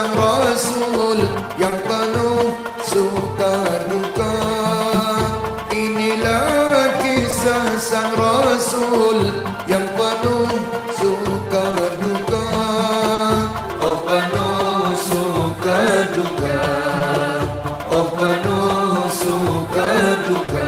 sang Rasul yang penuh suka duka. Inilah kisah sang Rasul yang penuh suka duka. Oh penuh suka duka, oh penuh suka duka.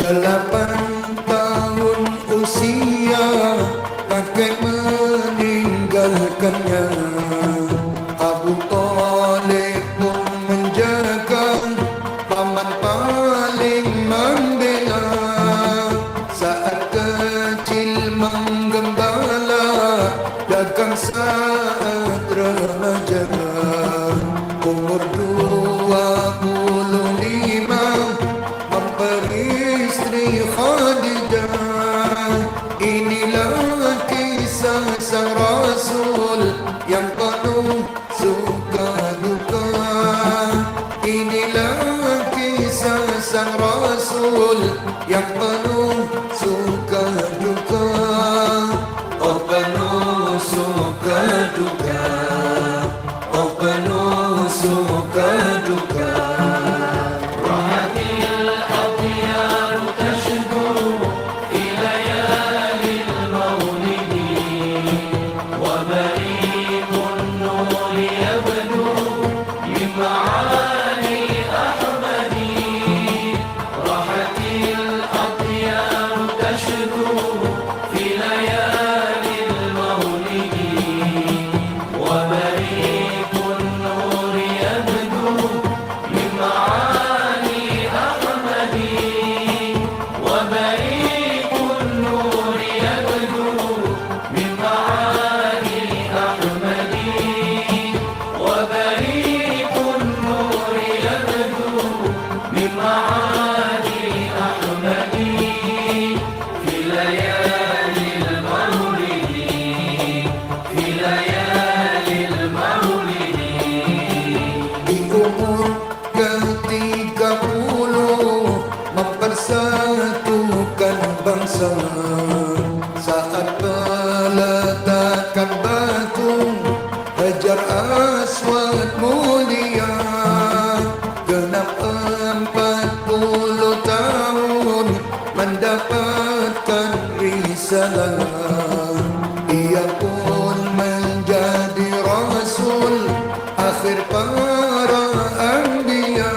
Delapan tahun usia kakek meninggalkannya. Abu Talib pun menjaga, paman paling membela. Saat kecil menggembala, dagang saat remaja. Umur 25 istri Khadijah. Inilah kisah sang Rasul yang penuh suka duka. Inilah kisah sang Rasul yang penuh suka duka. Oh penuh suka duka, oh penuh suka duka. Mempersatukan bangsa saat peletakan batu Hajar Aswad mulia. Genap 40 tahun mendapatkan risalah. Ia pun menjadi Rasul akhir para anbiya.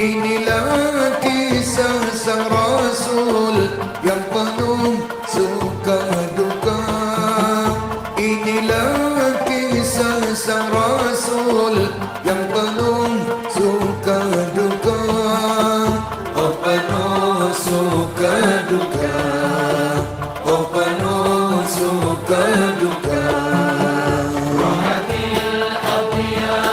Inilah kisah sang Rasul yang penuh suka duka. Inilah kisah sang Rasul yang penuh suka duka. Oh penuh suka duka, oh penuh suka duka. Rahmatil Atiyah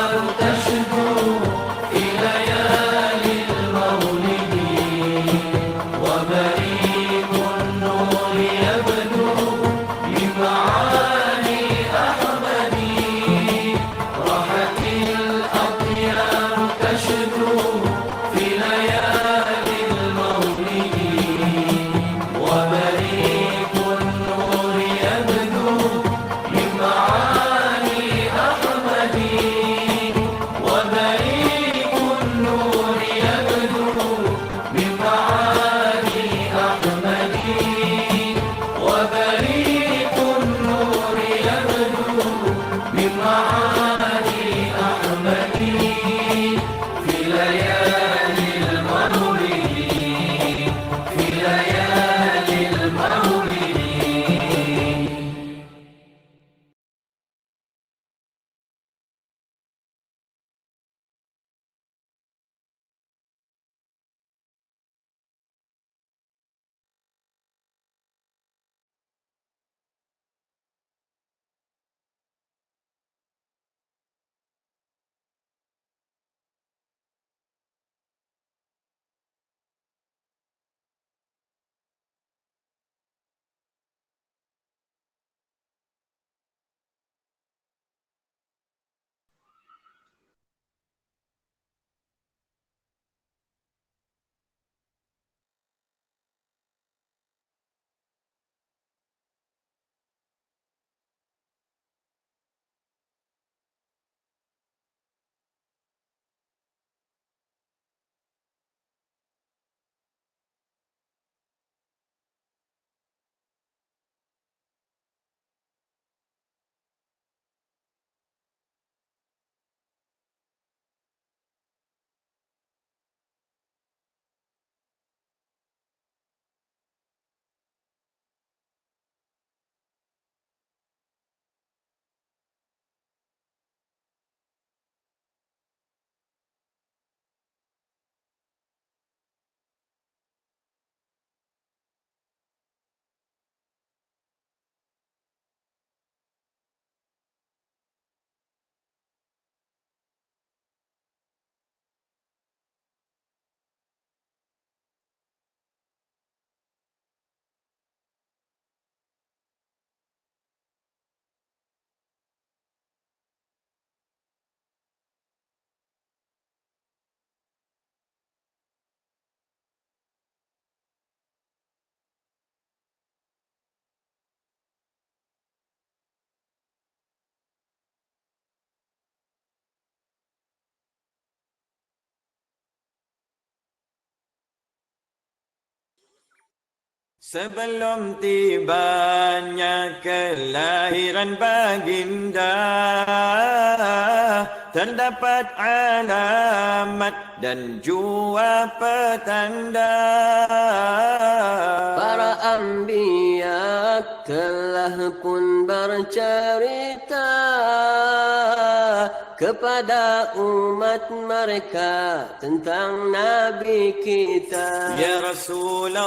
Sebelum tibanya kelahiran baginda, terdapat alamat dan jua petanda. Para anbiya telah pun bercerita kepada umat mereka tentang Nabi kita. Ya Rasulullah,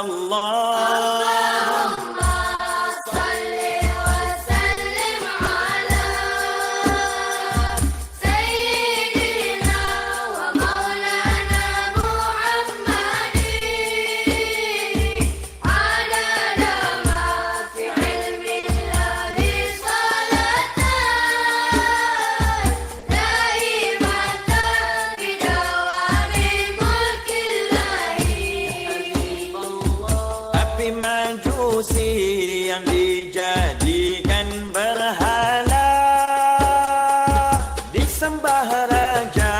api majusi yang dijadikan berhala, disembah raja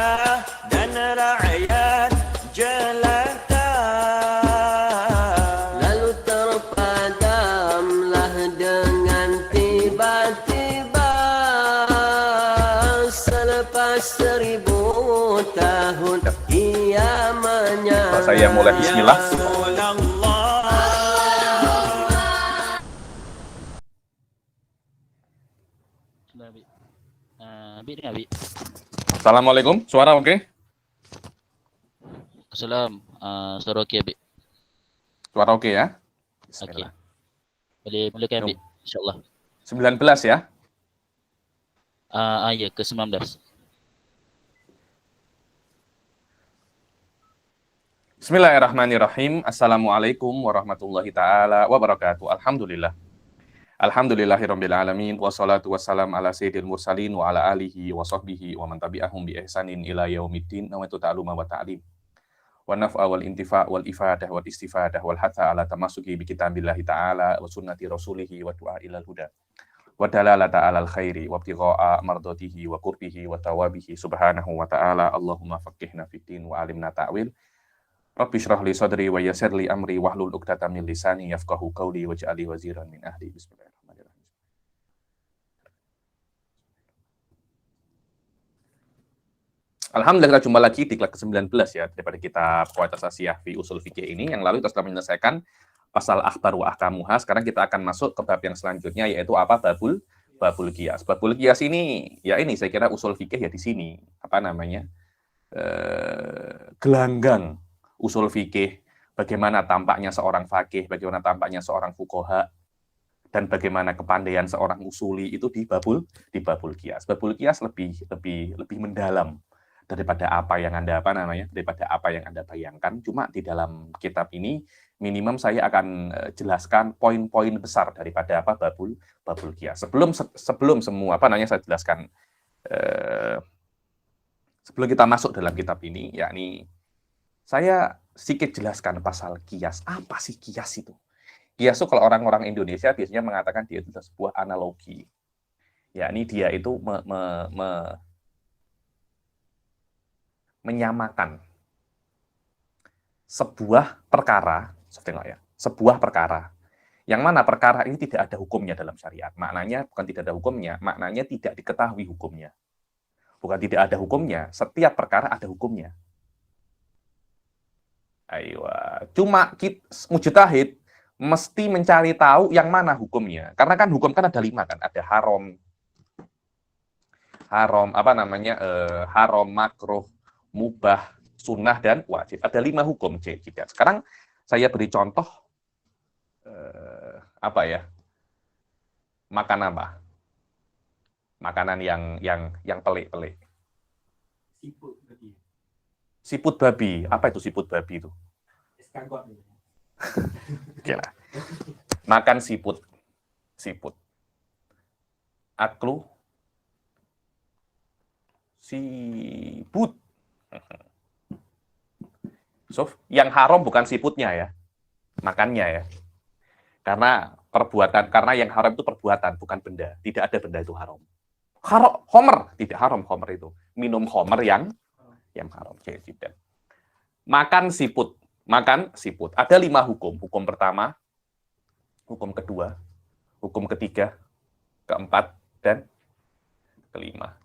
dan rakyat jelata. Lalu terpadamlah dengan tiba-tiba selepas 1000 tahun ia menyala. Saya mulai bismillah. Assalamualaikum, suara oke? Assalam, suara okey Abid. Suara oke ya? Okey. Boleh mulakan Abid, insyaAllah. 19 ya? Ya, ke-19. Bismillahirrahmanirrahim. Assalamualaikum warahmatullahi ta'ala wabarakatuh. Alhamdulillah. Alhamdulillahirabbil alamin wassalatu wassalam ala sayyidil mursalin wa ala alihi wa sahbihi wa man tabi'ahum bi ihsanin ila yaumiddin. Nawaitu ta'aluma wa ta'lim. Wa naf'a wal intifa' wal ifadah wal istifadah wal hatha ala tamasuki bi kitabillahi ta'ala wa sunnati rasulihi wa du'a ilal huda. Wa dalalata alal khairi wa ibtigha'a mardatihi wa qurbihi wa tawabihi subhanahu wa ta'ala. Allahumma faqihna fid din wa alimna ta'wil. Rabbi shrah li sadri wa yassir li amri wahlul 'uqdatam min lisani yafqahu qawli waj'alni waziran min ahli. Bismillahirrahmanirrahim. Alhamdulillah kita jumpa lagi di kelas ke-19 ya daripada kitab Qawaid Asasiyah fi Ushul Fiqh ini yang lalu kita sudah menyelesaikan pasal akhbar wa ahkamuha. Sekarang kita akan masuk ke bab yang selanjutnya yaitu apa? Babul qiyas. Babul qiyas ini ya ini saya kira usul fikih ya di sini apa namanya? Gelanggang usul fikih, bagaimana tampaknya seorang fakih, bagaimana tampaknya seorang fuqaha, dan bagaimana kepandaian seorang usuli itu di babul qiyas. Babul qiyas lebih mendalam daripada apa yang Anda daripada apa yang Anda bayangkan. Cuma di dalam kitab ini minimum saya akan jelaskan poin-poin besar daripada apa babul qiyas. Sebelum semua saya jelaskan sebelum kita masuk dalam kitab ini, yakni saya sedikit jelaskan pasal kias. Apa sih kias itu? Kias itu kalau orang-orang Indonesia biasanya mengatakan dia itu sebuah analogi. Yakni dia itu menyamakan sebuah perkara, sebuah perkara. Yang mana perkara ini tidak ada hukumnya dalam syariat. Maknanya bukan tidak ada hukumnya, maknanya tidak diketahui hukumnya. Bukan tidak ada hukumnya, setiap perkara ada hukumnya. Cuma mujtahid mesti mencari tahu yang mana hukumnya. Karena kan hukum kan ada 5 kan, ada haram, haram, makruh, mubah, sunnah dan wajib. Ada 5 hukum. Sekarang saya beri contoh makan apa? Makanan yang pelik-pelik. Siput babi. Apa itu siput babi itu? Gila. Makan siput. Aklu siput. Yang haram bukan siputnya ya. Makannya ya. Karena yang haram itu perbuatan, bukan benda. Tidak ada benda itu haram. Homer, tidak haram homer itu. Minum homer yang haram. Makan siput. Ada 5 hukum. Hukum pertama, hukum kedua, hukum ketiga, keempat, dan kelima.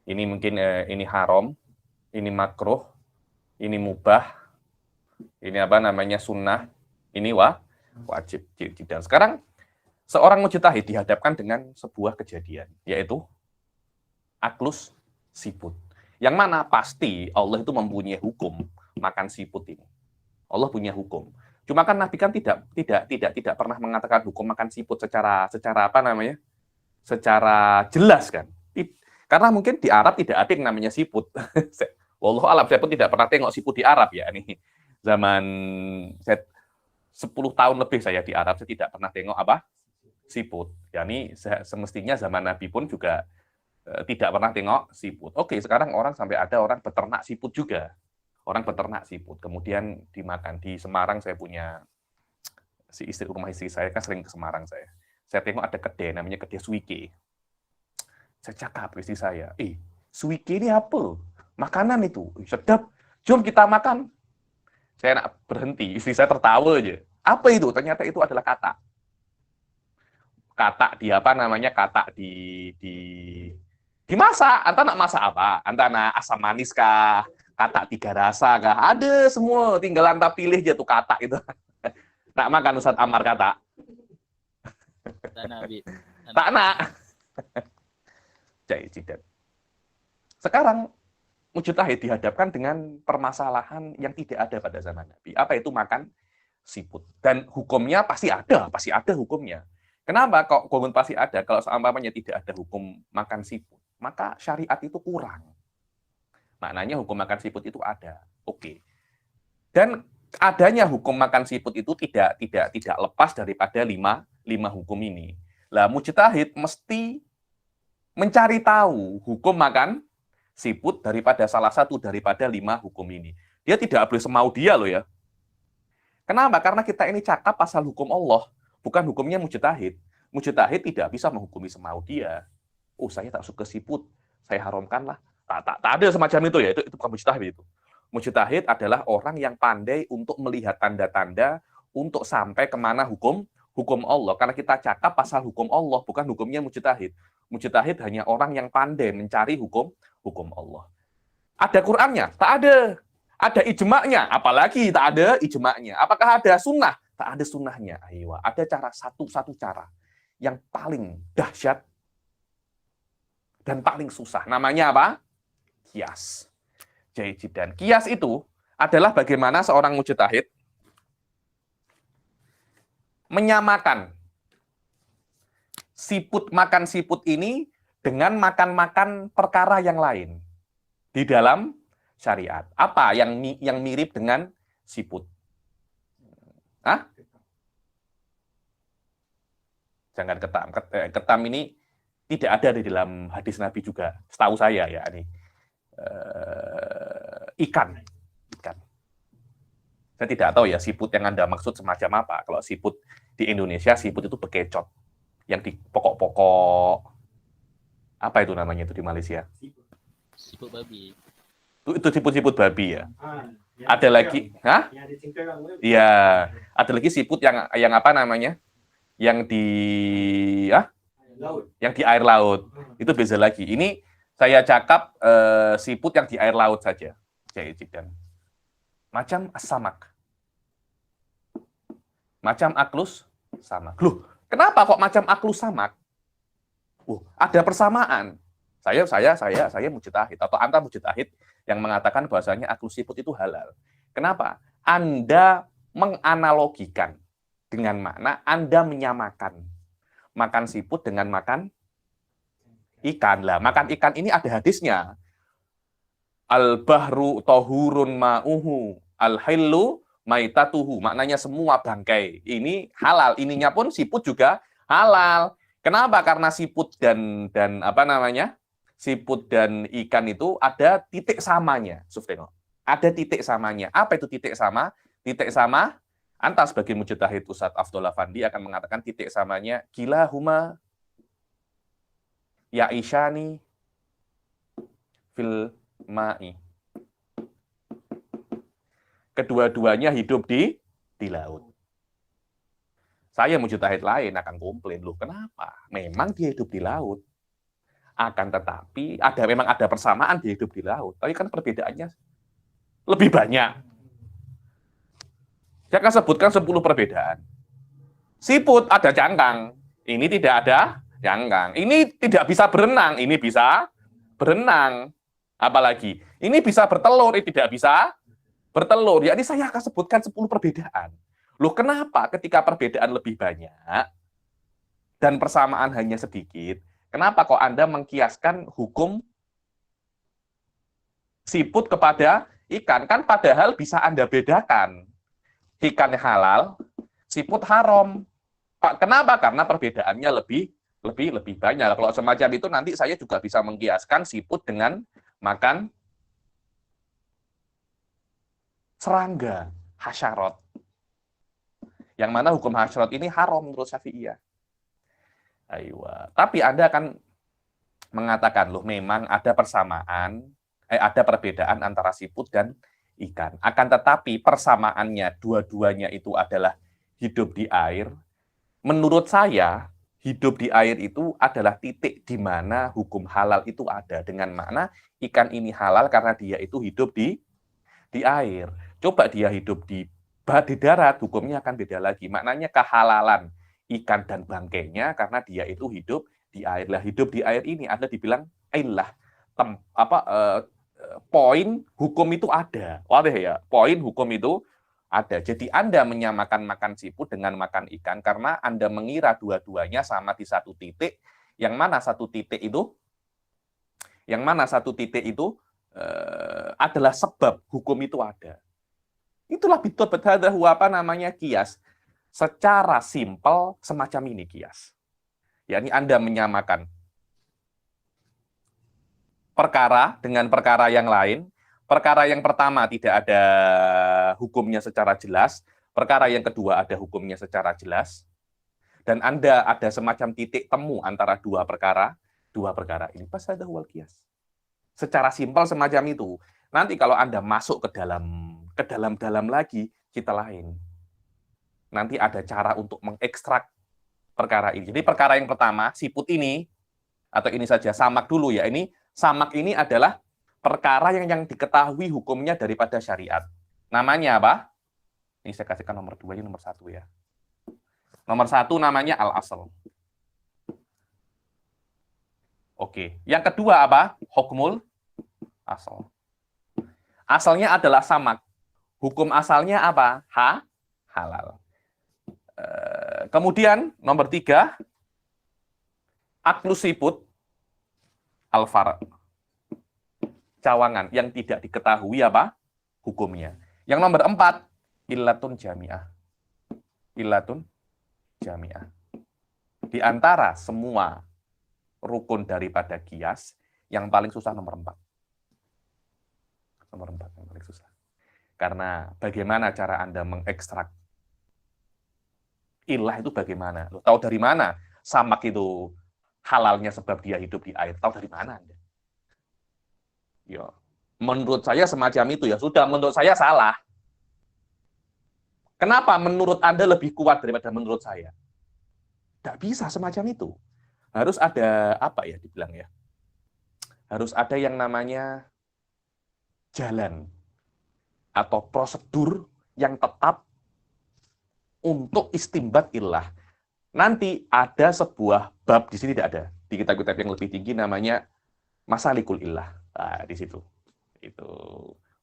Ini mungkin ini haram, ini makruh, ini mubah, ini apa namanya sunnah, ini wajib. Dan sekarang seorang mujtahid dihadapkan dengan sebuah kejadian, yaitu aklus siput. Yang mana pasti Allah itu mempunyai hukum makan siput ini. Allah punya hukum. Cuma kan Nabi kan tidak pernah mengatakan hukum makan siput secara apa namanya? Secara jelas kan. Karena mungkin di Arab tidak ada yang namanya siput. Wallahu a'lam, saya pun tidak pernah tengok siput di Arab ya. Ini zaman 10 tahun lebih saya di Arab, saya tidak pernah tengok apa? Siput. Ya ini semestinya zaman Nabi pun juga tidak pernah tengok siput. Oke, sekarang sampai ada orang beternak siput juga. Orang beternak siput, kemudian dimakan. Di Semarang saya punya rumah istri saya kan sering ke Semarang saya. Saya tengok ada kedai namanya kedai Suike. Saya cakap ke istri saya, Suike ini apa? Makanan itu, sedap. Jom kita makan. Saya nak berhenti, istri saya tertawa aja. Apa itu? Ternyata itu adalah katak. Katak di apa namanya? Katak dimasak. Anta nak masak apa? Anta nak asam manis kah? Katak 3 rasa kah? Ada semua, tinggal anta pilih aja tuh katak itu. Nak makan Ustaz Amar katak? Tak nak. Jaijidan. Sekarang mujtahid dihadapkan dengan permasalahan yang tidak ada pada zaman Nabi. Apa itu makan siput? Dan hukumnya pasti ada hukumnya. Kenapa kok hukum pasti ada? Kalau seumpamanya tidak ada hukum makan siput, maka syariat itu kurang. Maknanya hukum makan siput itu ada. Oke. Dan adanya hukum makan siput itu tidak lepas daripada lima hukum ini. Lah mujtahid mesti mencari tahu hukum makan siput daripada salah satu daripada 5 hukum ini. Dia tidak boleh semau dia loh ya. Kenapa? Karena kita ini cakap pasal hukum Allah, bukan hukumnya mujtahid. Mujtahid tidak bisa menghukumi semau dia. Oh, saya tak suka siput, saya haramkanlah. Tak ada semacam itu ya. Itu bukan mujtahid itu. Mujtahid adalah orang yang pandai untuk melihat tanda-tanda untuk sampai kemana hukum Allah. Karena kita cakap pasal hukum Allah, bukan hukumnya mujtahid. Mujtahid hanya orang yang pandai mencari hukum Allah. Ada Qur'annya? Tak ada. Ada ijma'nya? Apalagi tak ada ijma'nya. Apakah ada sunnah? Tak ada sunnahnya. Ayo, ada cara satu cara yang paling dahsyat dan paling susah. Namanya apa? Qiyas. Dan qiyas itu adalah bagaimana seorang mujtahid menyamakan makan siput ini dengan makan perkara yang lain di dalam syariat. Apa yang mirip dengan siput? Hah? Jangan ketam. Ketam ini tidak ada di dalam hadis Nabi juga. Setahu saya ya ini. Ikan. Saya tidak tahu ya siput yang Anda maksud semacam apa. Kalau siput di Indonesia, siput itu bekecot. Yang di pokok-pokok, apa itu namanya itu di Malaysia? Siput babi. Itu siput-siput babi ya. Ada lagi, Iya, ada lagi siput yang apa namanya? Yang di air laut. Itu beza lagi. Ini saya cakap siput yang di air laut saja. Dan macam samak. Macam aklus samak. Loh, kenapa kok macam aklus samak? Ada persamaan. Saya mujtahid atau anta mujtahid yang mengatakan bahwasanya aklus siput itu halal. Kenapa? Anda menganalogikan dengan makna Anda menyamakan makan siput dengan makan ikan. Lah, makan ikan ini ada hadisnya. Al-bahru tahurun ma'uhu, al-hillu maitatuhu. Maknanya semua bangkai ini halal. Ininya pun siput juga halal. Kenapa? Karena siput dan apa namanya? Siput dan ikan itu ada titik samanya. Sufreno. Ada titik samanya. Apa itu titik sama? Titik sama, anta sebagai mujtahid Ustadz Afdol Afandi akan mengatakan titik samanya gila huma ya isyani fil ma'i. Kedua-duanya hidup di laut. Saya mujtahid lain akan komplain, loh kenapa? Memang dia hidup di laut. Akan tetapi memang ada persamaan dia hidup di laut, tapi kan perbedaannya lebih banyak. Saya akan sebutkan 10 perbedaan. Siput ada cangkang, ini tidak ada cangkang. Ini tidak bisa berenang, ini bisa berenang. Apalagi, ini bisa bertelur, ini tidak bisa bertelur. Jadi saya akan sebutkan 10 perbedaan. Loh kenapa ketika perbedaan lebih banyak dan persamaan hanya sedikit, kenapa kok Anda mengkiaskan hukum siput kepada ikan? Kan padahal bisa Anda bedakan. Ikan halal, siput haram. Pak, kenapa? Karena perbedaannya lebih banyak. Kalau semacam itu nanti saya juga bisa mengkiaskan siput dengan makan serangga, hasyarot. Yang mana hukum hasyarot ini haram menurut Syafi'iyah. Tapi Anda akan mengatakan, loh memang ada persamaan, ada perbedaan antara siput dan ikan. Akan tetapi persamaannya, dua-duanya itu adalah hidup di air. Menurut saya, hidup di air itu adalah titik di mana hukum halal itu ada. Dengan makna ikan ini halal karena dia itu hidup di air. Coba dia hidup di darat, hukumnya akan beda lagi. Maknanya kehalalan ikan dan bangkainya karena dia itu hidup di air. Lah hidup di air ini Anda dibilang ilah poin hukum itu ada. Waduh ya, poin hukum itu ada. Jadi Anda menyamakan makan siput dengan makan ikan karena Anda mengira dua-duanya sama di satu titik, yang mana satu titik itu adalah sebab hukum itu ada. Itulah betul-betul kias. Secara simpel semacam ini kias. Yakni Anda menyamakan perkara dengan perkara yang lain. Perkara yang pertama tidak ada hukumnya secara jelas. Perkara yang kedua ada hukumnya secara jelas. Dan Anda ada semacam titik temu antara dua perkara ini. Pas ada huwal kias. Secara simpel semacam itu. Nanti kalau Anda masuk ke dalam lagi, kita lain. Nanti ada cara untuk mengekstrak perkara ini. Jadi perkara yang pertama, siput ini, atau ini saja, samak dulu ya. Samak ini adalah perkara yang diketahui hukumnya daripada syariat. Namanya apa? Ini saya kasihkan nomor 2, ini nomor 1 ya. Nomor 1 namanya al-asl. Oke. Yang kedua apa? Hukmul asal. Asalnya adalah samak. Hukum asalnya apa? Halal. Kemudian nomor 3, aklu siput al-far'. Cawangan yang tidak diketahui apa? Hukumnya. Yang nomor 4, illatun jami'ah. Illatun jami'ah. Di antara semua rukun daripada kias, yang paling susah nomor 4. Nomor 4 yang paling susah. Karena bagaimana cara Anda mengekstrak ilah itu bagaimana? Loh, tahu dari mana samak itu halalnya sebab dia hidup di air? Tahu dari mana Anda? Ya, menurut saya semacam itu ya. Sudah, menurut saya salah. Kenapa menurut Anda lebih kuat daripada menurut saya? Tidak bisa semacam itu. Harus ada apa ya dibilang ya? Harus ada yang namanya jalan atau prosedur yang tetap untuk istimbat ilah. Nanti ada sebuah bab di sini tidak ada. Di kitab-kitab yang lebih tinggi namanya masalikul ilah. Nah, di situ. Itu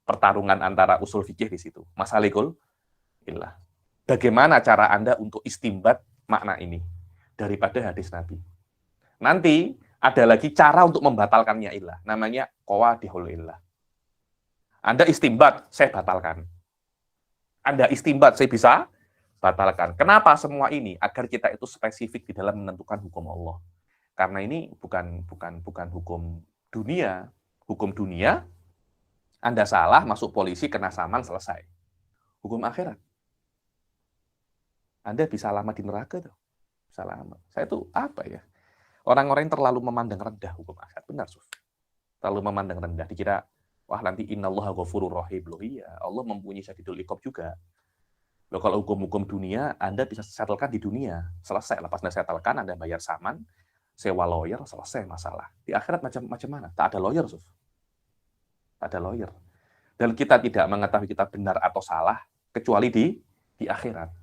pertarungan antara usul fikih di situ. Masalikul ilah. Bagaimana cara Anda untuk istimbat makna ini daripada hadis Nabi? Nanti ada lagi cara untuk membatalkannya ilah. Namanya qawadihul ilah. Anda istimbat, saya batalkan. Anda istimbat, saya bisa batalkan. Kenapa semua ini? Agar kita itu spesifik di dalam menentukan hukum Allah. Karena ini bukan hukum dunia. Hukum dunia, Anda salah, masuk polisi, kena saman, selesai. Hukum akhirat. Anda bisa lama di neraka tuh. Bisa lama. Saya tuh apa ya? Orang-orang yang terlalu memandang rendah hukum akhirat. Benar, Suf. Terlalu memandang rendah. Dikira, wah nanti innallaha ghafurur rahim. Loh iya, Allah mempunyai syadidul iqab juga. Loh, kalau hukum-hukum dunia, Anda bisa settlekan di dunia. Selesai. Lepas Anda settlekan, Anda bayar saman, sewa lawyer, selesai masalah. Di akhirat macam mana? Tak ada lawyer, Suf. Tak ada lawyer. Dan kita tidak mengetahui kita benar atau salah, kecuali di akhirat.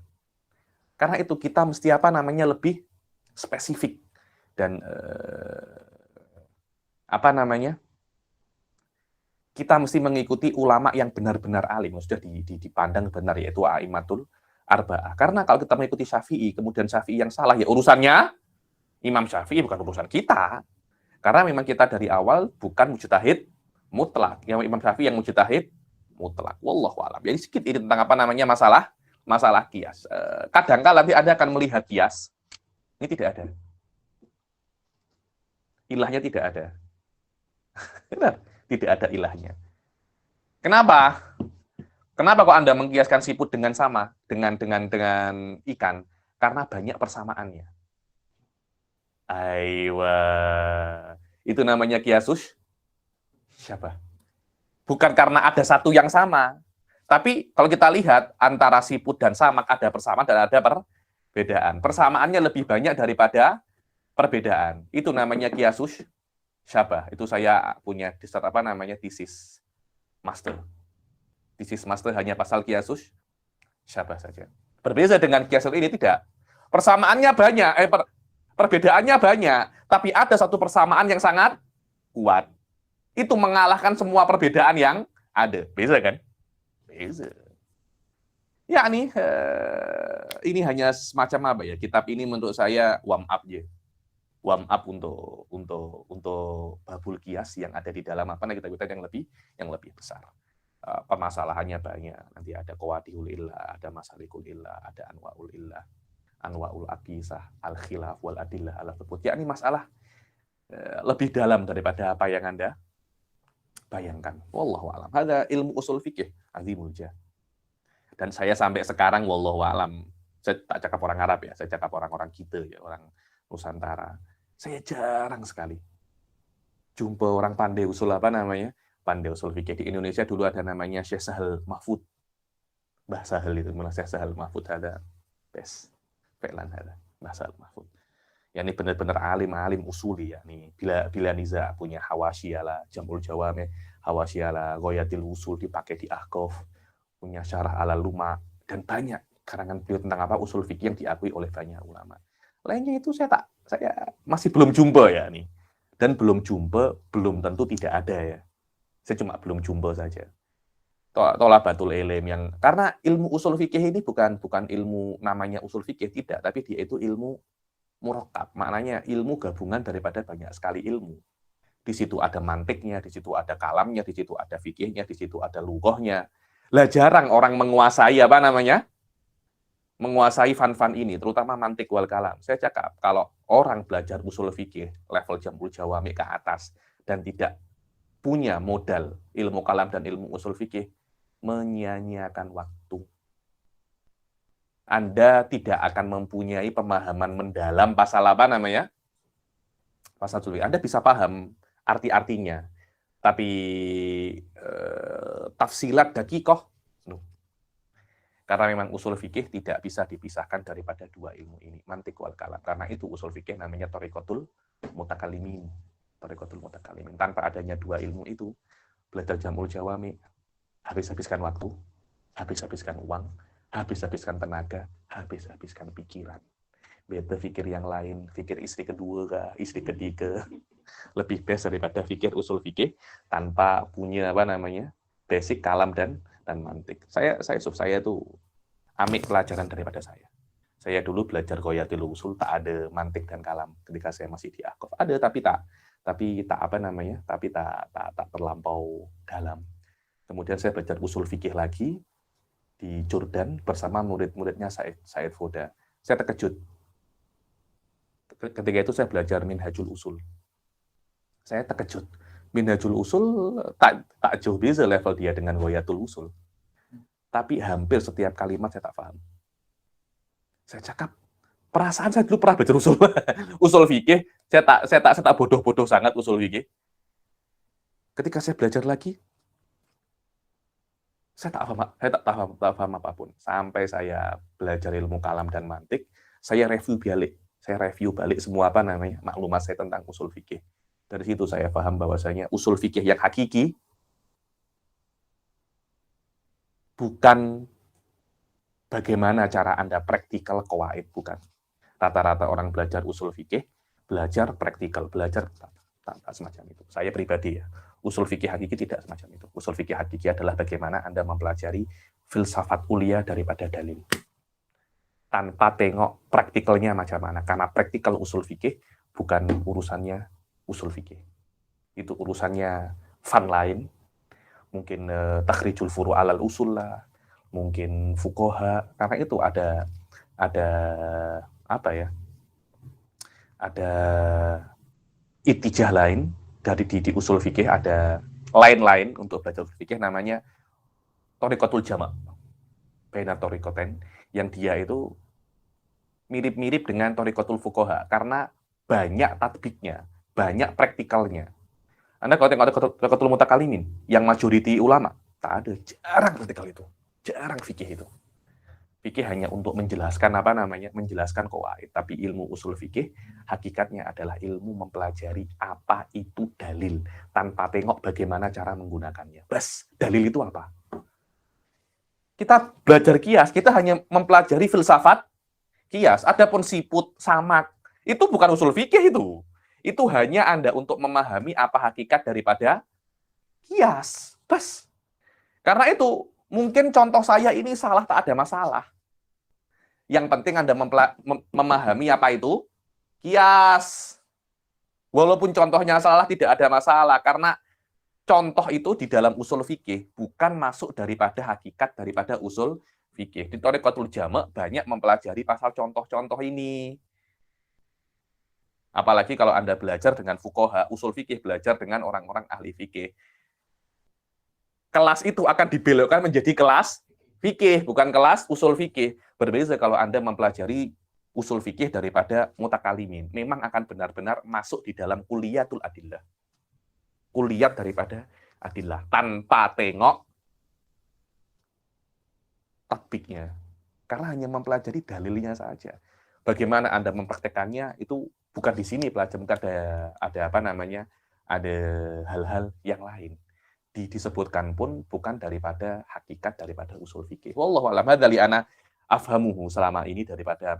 Karena itu kita mesti lebih spesifik. Dan kita mesti mengikuti ulama yang benar-benar alim, maksudnya dipandang benar, yaitu a'immatul arba'ah. Karena kalau kita mengikuti Syafi'i, kemudian Syafi'i yang salah, ya urusannya Imam Syafi'i, bukan urusan kita. Karena memang kita dari awal bukan mujtahid mutlak. Yang Imam Syafi'i yang mujtahid mutlak. Wallahu a'lam. Jadi sedikit ini tentang masalah kias. Kadang-kala nanti Anda akan melihat kias, ini tidak ada. Ilahnya tidak ada. Benar. Tidak ada ilahnya. Kenapa? Kenapa kok Anda mengkiaskan siput dengan dengan ikan? Karena banyak persamaannya. Aiwa. Itu namanya kiasus siapa? Bukan karena ada satu yang sama. Tapi kalau kita lihat antara siput dan samak ada persamaan dan ada perbedaan. Persamaannya lebih banyak daripada perbedaan. Itu namanya kiasus syabah. Itu saya punya thesis master. Thesis master hanya pasal kiasus syabah saja. Berbeda dengan kiasus ini tidak. Persamaannya banyak, perbedaannya banyak, tapi ada satu persamaan yang sangat kuat. Itu mengalahkan semua perbedaan yang ada. Beza kan? Beza. Ya ini hanya semacam kitab ini menurut saya warm up ya. Warm up untuk babul kias yang ada di dalam kita yang lebih besar. Permasalahannya banyak. Nanti ada qawadihul illah, ada masalikul illah, ada anwaul illah, anwaul aqisah, al khilaf wal adillah ala thubut. Ini masalah lebih dalam daripada apa yang Anda bayangkan. Wallahu a'lam. Ada ilmu usul fikih azimul jah. Dan saya sampai sekarang wallahu a'lam, saya tak cakap orang Arab ya, saya cakap orang-orang kita ya, orang Nusantara. Saya jarang sekali jumpa orang pandai usul pandai usul fikih. Di Indonesia dulu ada namanya Syekh Sahal Mahfud. Mbah Sahal itu, Syekh Sahal Mahfud ada. Fe'lan ada, Mbah Sahal Mahfud. Ya ini benar-benar alim usuli ya. Nih bila Niza punya hawasyiala, Jamul Jawami, hawasyiala, Ghayatil Usul dipakai di Ahqaf, punya syarah ala Luma, dan banyak karangan beliau tentang usul fikih yang diakui oleh banyak ulama. Lainnya itu saya masih belum jumpa ya nih. Dan belum jumpa, belum tentu tidak ada ya. Saya cuma belum jumpa saja. Thalabatul ilm yang karena ilmu usul fikih ini bukan ilmu namanya usul fikih tidak, tapi dia itu ilmu murakkab. Maknanya ilmu gabungan daripada banyak sekali ilmu. Di situ ada mantiknya, di situ ada kalamnya, di situ ada fikihnya, di situ ada lughahnya. Lah jarang orang menguasai menguasai fan-fan ini, terutama mantik wal kalam. Saya cakap, kalau orang belajar usul fikih, level Jamul Jawami ke atas, dan tidak punya modal ilmu kalam dan ilmu usul fikih, menyia-nyiakan waktu. Anda tidak akan mempunyai pemahaman mendalam pasal pasal usul fikih. Anda bisa paham arti-artinya, tapi tafsilat dakikoh, karena memang usul fikih tidak bisa dipisahkan daripada dua ilmu ini, mantik wal kalam. Karena itu usul fikih namanya thariqatul mutakalimin. Thariqatul mutakalimin. Tanpa adanya dua ilmu itu, belajar Jamul Jawami, habis-habiskan waktu, habis-habiskan uang, habis-habiskan tenaga, habis-habiskan pikiran. Beda fikir yang lain, fikir istri kedua, istri ketiga, lebih best daripada fikir usul fikih tanpa punya basic kalam dan mantik. Saya tuh ambil pelajaran daripada saya. Saya dulu belajar Ghayatil Usul tak ada mantik dan kalam ketika saya masih di Ahqaf. Ada tapi tak terlampau dalam. Kemudian saya belajar usul fikih lagi di Jordan bersama murid-muridnya Said Foda. Saya terkejut. Ketika itu saya belajar Minhajul Usul. Saya terkejut. Minhajul Usul tak jauh beza level dia dengan Ghayatul Usul. Tapi hampir setiap kalimat saya tak paham. Saya cakap, perasaan saya dulu pernah belajar usul fikih, saya tak bodoh-bodoh sangat usul fikih. Ketika saya belajar lagi, Saya tak paham apapun. Sampai saya belajar ilmu kalam dan mantik, saya review balik. Saya review balik semua maklumat saya tentang usul fikih. Dari situ saya paham bahwasanya usul fikih yang hakiki bukan bagaimana cara Anda praktikal qawaid, bukan. Rata-rata orang belajar usul fikih, belajar praktikal, belajar tak semacam itu. Saya pribadi ya, usul fikih hakiki tidak semacam itu. Usul fikih hakiki adalah bagaimana Anda mempelajari filsafat ulia daripada dalil. Tanpa tengok praktikalnya macam mana. Karena praktikal usul fikih bukan urusannya usul fikih. Itu urusannya fan lain. Mungkin takhrijul furu' alal usul lah. Mungkin fuqaha. Karena itu ada apa ya? Ada itijah lain dari di usul fikih, ada lain-lain untuk belajar usul fikih namanya thariqatul jama' baina thariqatain, yang dia itu mirip-mirip dengan thariqatul fuqaha karena banyak tatbiknya, banyak praktikalnya. Anda kalau tengok thariqatul mutakalimin yang majoriti ulama, tak ada, jarang praktikal itu. Jarang fikih itu. Fikih hanya untuk menjelaskan menjelaskan qawaid, tapi ilmu usul fikih hakikatnya adalah ilmu mempelajari apa itu dalil tanpa tengok bagaimana cara menggunakannya. Bas, dalil itu apa? Kita belajar qiyas, kita hanya mempelajari filsafat qiyas. Adapun siput, samak, itu bukan usul fikih itu. Itu hanya Anda untuk memahami apa hakikat daripada qiyas. Bas. Karena itu mungkin contoh saya ini salah, tak ada masalah. Yang penting Anda memahami apa itu qiyas. Walaupun contohnya salah tidak ada masalah, karena contoh itu di dalam usul fikih bukan masuk daripada hakikat daripada usul fikih. Di thariqatul jama' banyak mempelajari pasal contoh-contoh ini. Apalagi kalau Anda belajar dengan fuqaha, usul fikih belajar dengan orang-orang ahli fikih. Kelas itu akan dibelokkan menjadi kelas fikih, bukan kelas usul fikih. Berbeda kalau Anda mempelajari usul fikih daripada mutakalimin. Memang akan benar-benar masuk di dalam kuliyatul adillah. Kuliat daripada adillah. Tanpa tengok tatbiknya. Karena hanya mempelajari dalilnya saja. Bagaimana Anda mempraktekannya itu bukan di sini pelajar, ada hal-hal yang lain. Disebutkan pun bukan daripada hakikat daripada usul fikih. Wallahu a'lam hadzal ana afhamuhu, selama ini daripada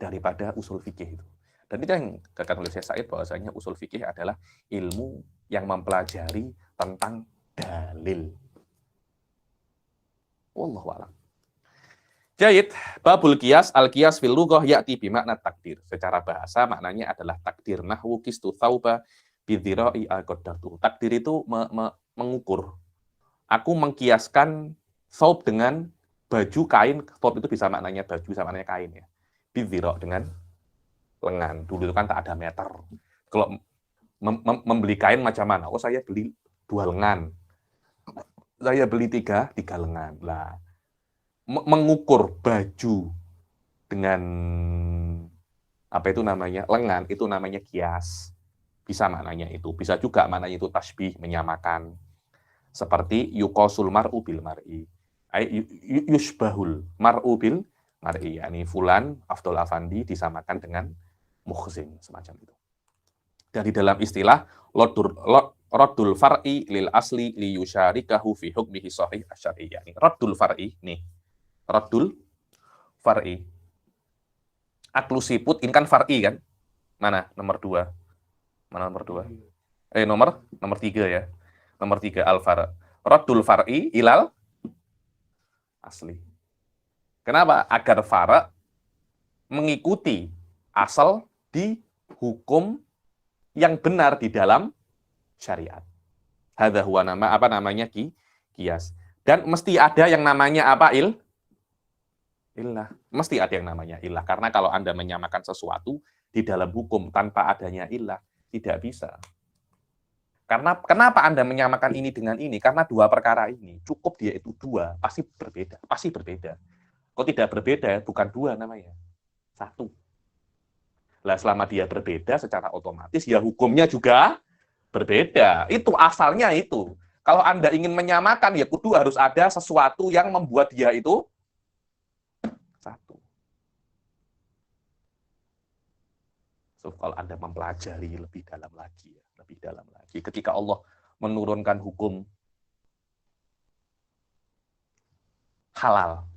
daripada usul fikih itu. Dan itu yang katakan oleh Syekh Said bahwasanya usul fikih adalah ilmu yang mempelajari tentang dalil. Wallahu a'lam. Jayid, babul qiyas, al-qiyas fil lughah ya'ti bi makna takdir. Secara bahasa maknanya adalah takdir. Nahwu qistu thauba bidhira'i al-qaddartu. Takdir itu mengukur. Aku mengkiaskan thawb dengan baju, kain. Thawb itu bisa maknanya baju, bisa maknanya kain ya. Bidhira' dengan lengan. Dulu itu kan tak ada meter. Kalau membeli kain macam mana? Oh, saya beli 2 lengan. Saya beli 3 lengan. Lah, mengukur baju dengan lengan, itu namanya qiyas. Bisa maknanya itu. Bisa juga maknanya itu tasbih, menyamakan. Seperti yuqasul mar'u bil mar'i. Yushbahul mar'u bil mar'i. Yani fulan, Afdol Afandi disamakan dengan mukhzin, semacam itu. Dari dalam istilah raddul far'i lil asli li yusyarikahu fi hukmihi sahih asyari. Yani raddul far'i nih. Raddul far'i. Aklu siput ini kan far'i kan? Mana nomor 2? Mana nomor 2? Nomor 3 ya. Nomor 3 al-far'. Raddul far'i ilal asli. Kenapa? Agar fara' mengikuti asal di hukum yang benar di dalam syariat. Hadza huwa namanya qiyas. Dan mesti ada yang namanya apa? Illah. Mesti ada yang namanya illah. Karena kalau Anda menyamakan sesuatu di dalam hukum tanpa adanya illah, tidak bisa. Karena kenapa Anda menyamakan ini dengan ini? Karena 2 perkara ini, cukup dia itu 2, pasti berbeda. Kok tidak berbeda? Bukan 2 namanya. 1. Lah, selama dia berbeda secara otomatis, ya hukumnya juga berbeda. Itu asalnya itu. Kalau Anda ingin menyamakan, ya kudu harus ada sesuatu yang membuat dia itu satu. So, kalau Anda mempelajari lebih dalam lagi, ketika Allah menurunkan hukum halal,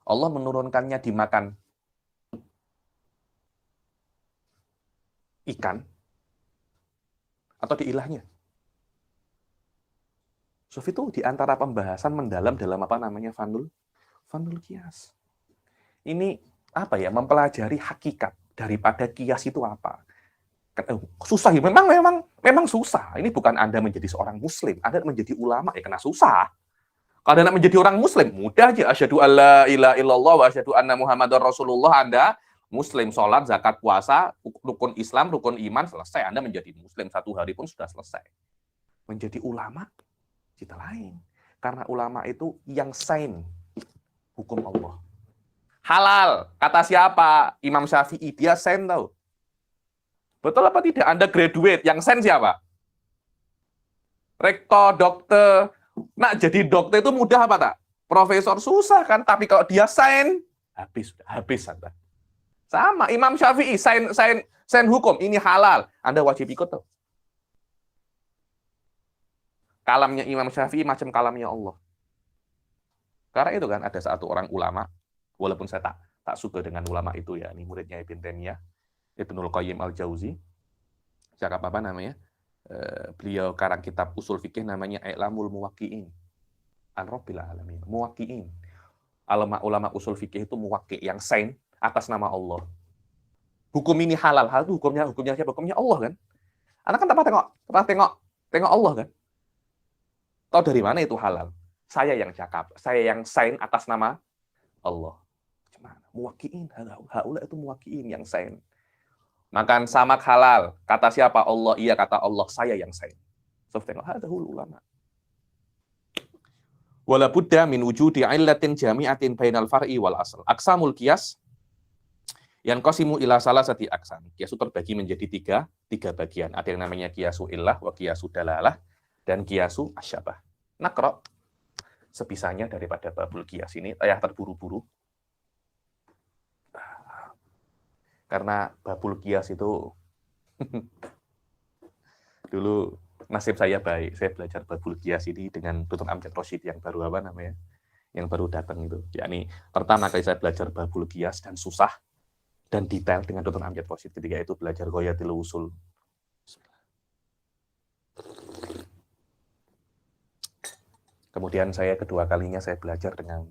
Allah menurunkannya dimakan ikan atau di ilahnya. So, itu di antara pembahasan mendalam dalam apa namanya fanul kias. Ini apa ya? Mempelajari hakikat daripada kias itu apa. Susah ya, memang susah. Ini bukan Anda menjadi seorang muslim, Anda menjadi ulama ya kena susah. Kalau Anda menjadi orang muslim, mudah aja. Asyhadu alla ilaha illallah wa asyhadu anna muhammadar rasulullah. Anda muslim, sholat, zakat, puasa, rukun Islam, rukun iman, selesai. Anda menjadi muslim, 1 hari pun sudah selesai. Menjadi ulama, cerita lain. Karena ulama itu yang sain hukum Allah. Halal, kata siapa? Imam Syafi'i, dia sain tahu. Betul apa tidak? Anda graduate, yang sain siapa? Rektor, dokter. Nah, jadi dokter itu mudah apa tak? Profesor susah kan, tapi kalau dia sain, habis Anda. Sama, Imam Syafi'i, sain hukum, ini halal. Anda wajib ikut tuh. Kalamnya Imam Syafi'i macam kalamnya Allah. Karena itu kan ada satu orang ulama, walaupun saya tak suka dengan ulama itu ya, ini muridnya Ibn Taimiyah, Ibnul Qayyim Al-Jauzi. Cakap apa namanya? Beliau karang kitab usul fikih namanya I'lamul Muwaqqi'in an Rabbil Alamin. Muwaqqi'in. Ulama usul fikih itu muwaqki' yang sain atas nama Allah. Hukum ini halal, hukumnya siapa? Hukumnya Allah kan? Anak kan tengok Allah kan? Tahu dari mana itu halal? Saya yang cakap, saya yang sain atas nama Allah. Gimana? Muwaqqi'in, haula itu muwaqqi'in yang sain. Makan samak halal. Kata siapa? Allah. Iya, kata Allah. Saya yang sain. So, tengok, ada ulama. Wala budda min wujudi illatin jami'atin bainal far'i wal asl. Aqsamul qiyas yang qasimu ila salasati aqsam. Qiyas itu terbagi menjadi tiga bagian. Ada yang namanya qiyasu illah wa qiyasu dalalah dan qiyasu asyabah. Naqra sebisanya daripada babul qiyas ini, yang terburu-buru. Karena babul qiyas itu dulu nasib saya baik. Saya belajar babul qiyas ini dengan Dr. Amjad Rashid yang baru apa namanya? Yang baru datang itu. Yakni pertama kali saya belajar babul qiyas dan susah dan detail dengan Dr. Amjad Rashid ketika itu belajar Ghayatul Usul. Kemudian saya kedua kalinya saya belajar dengan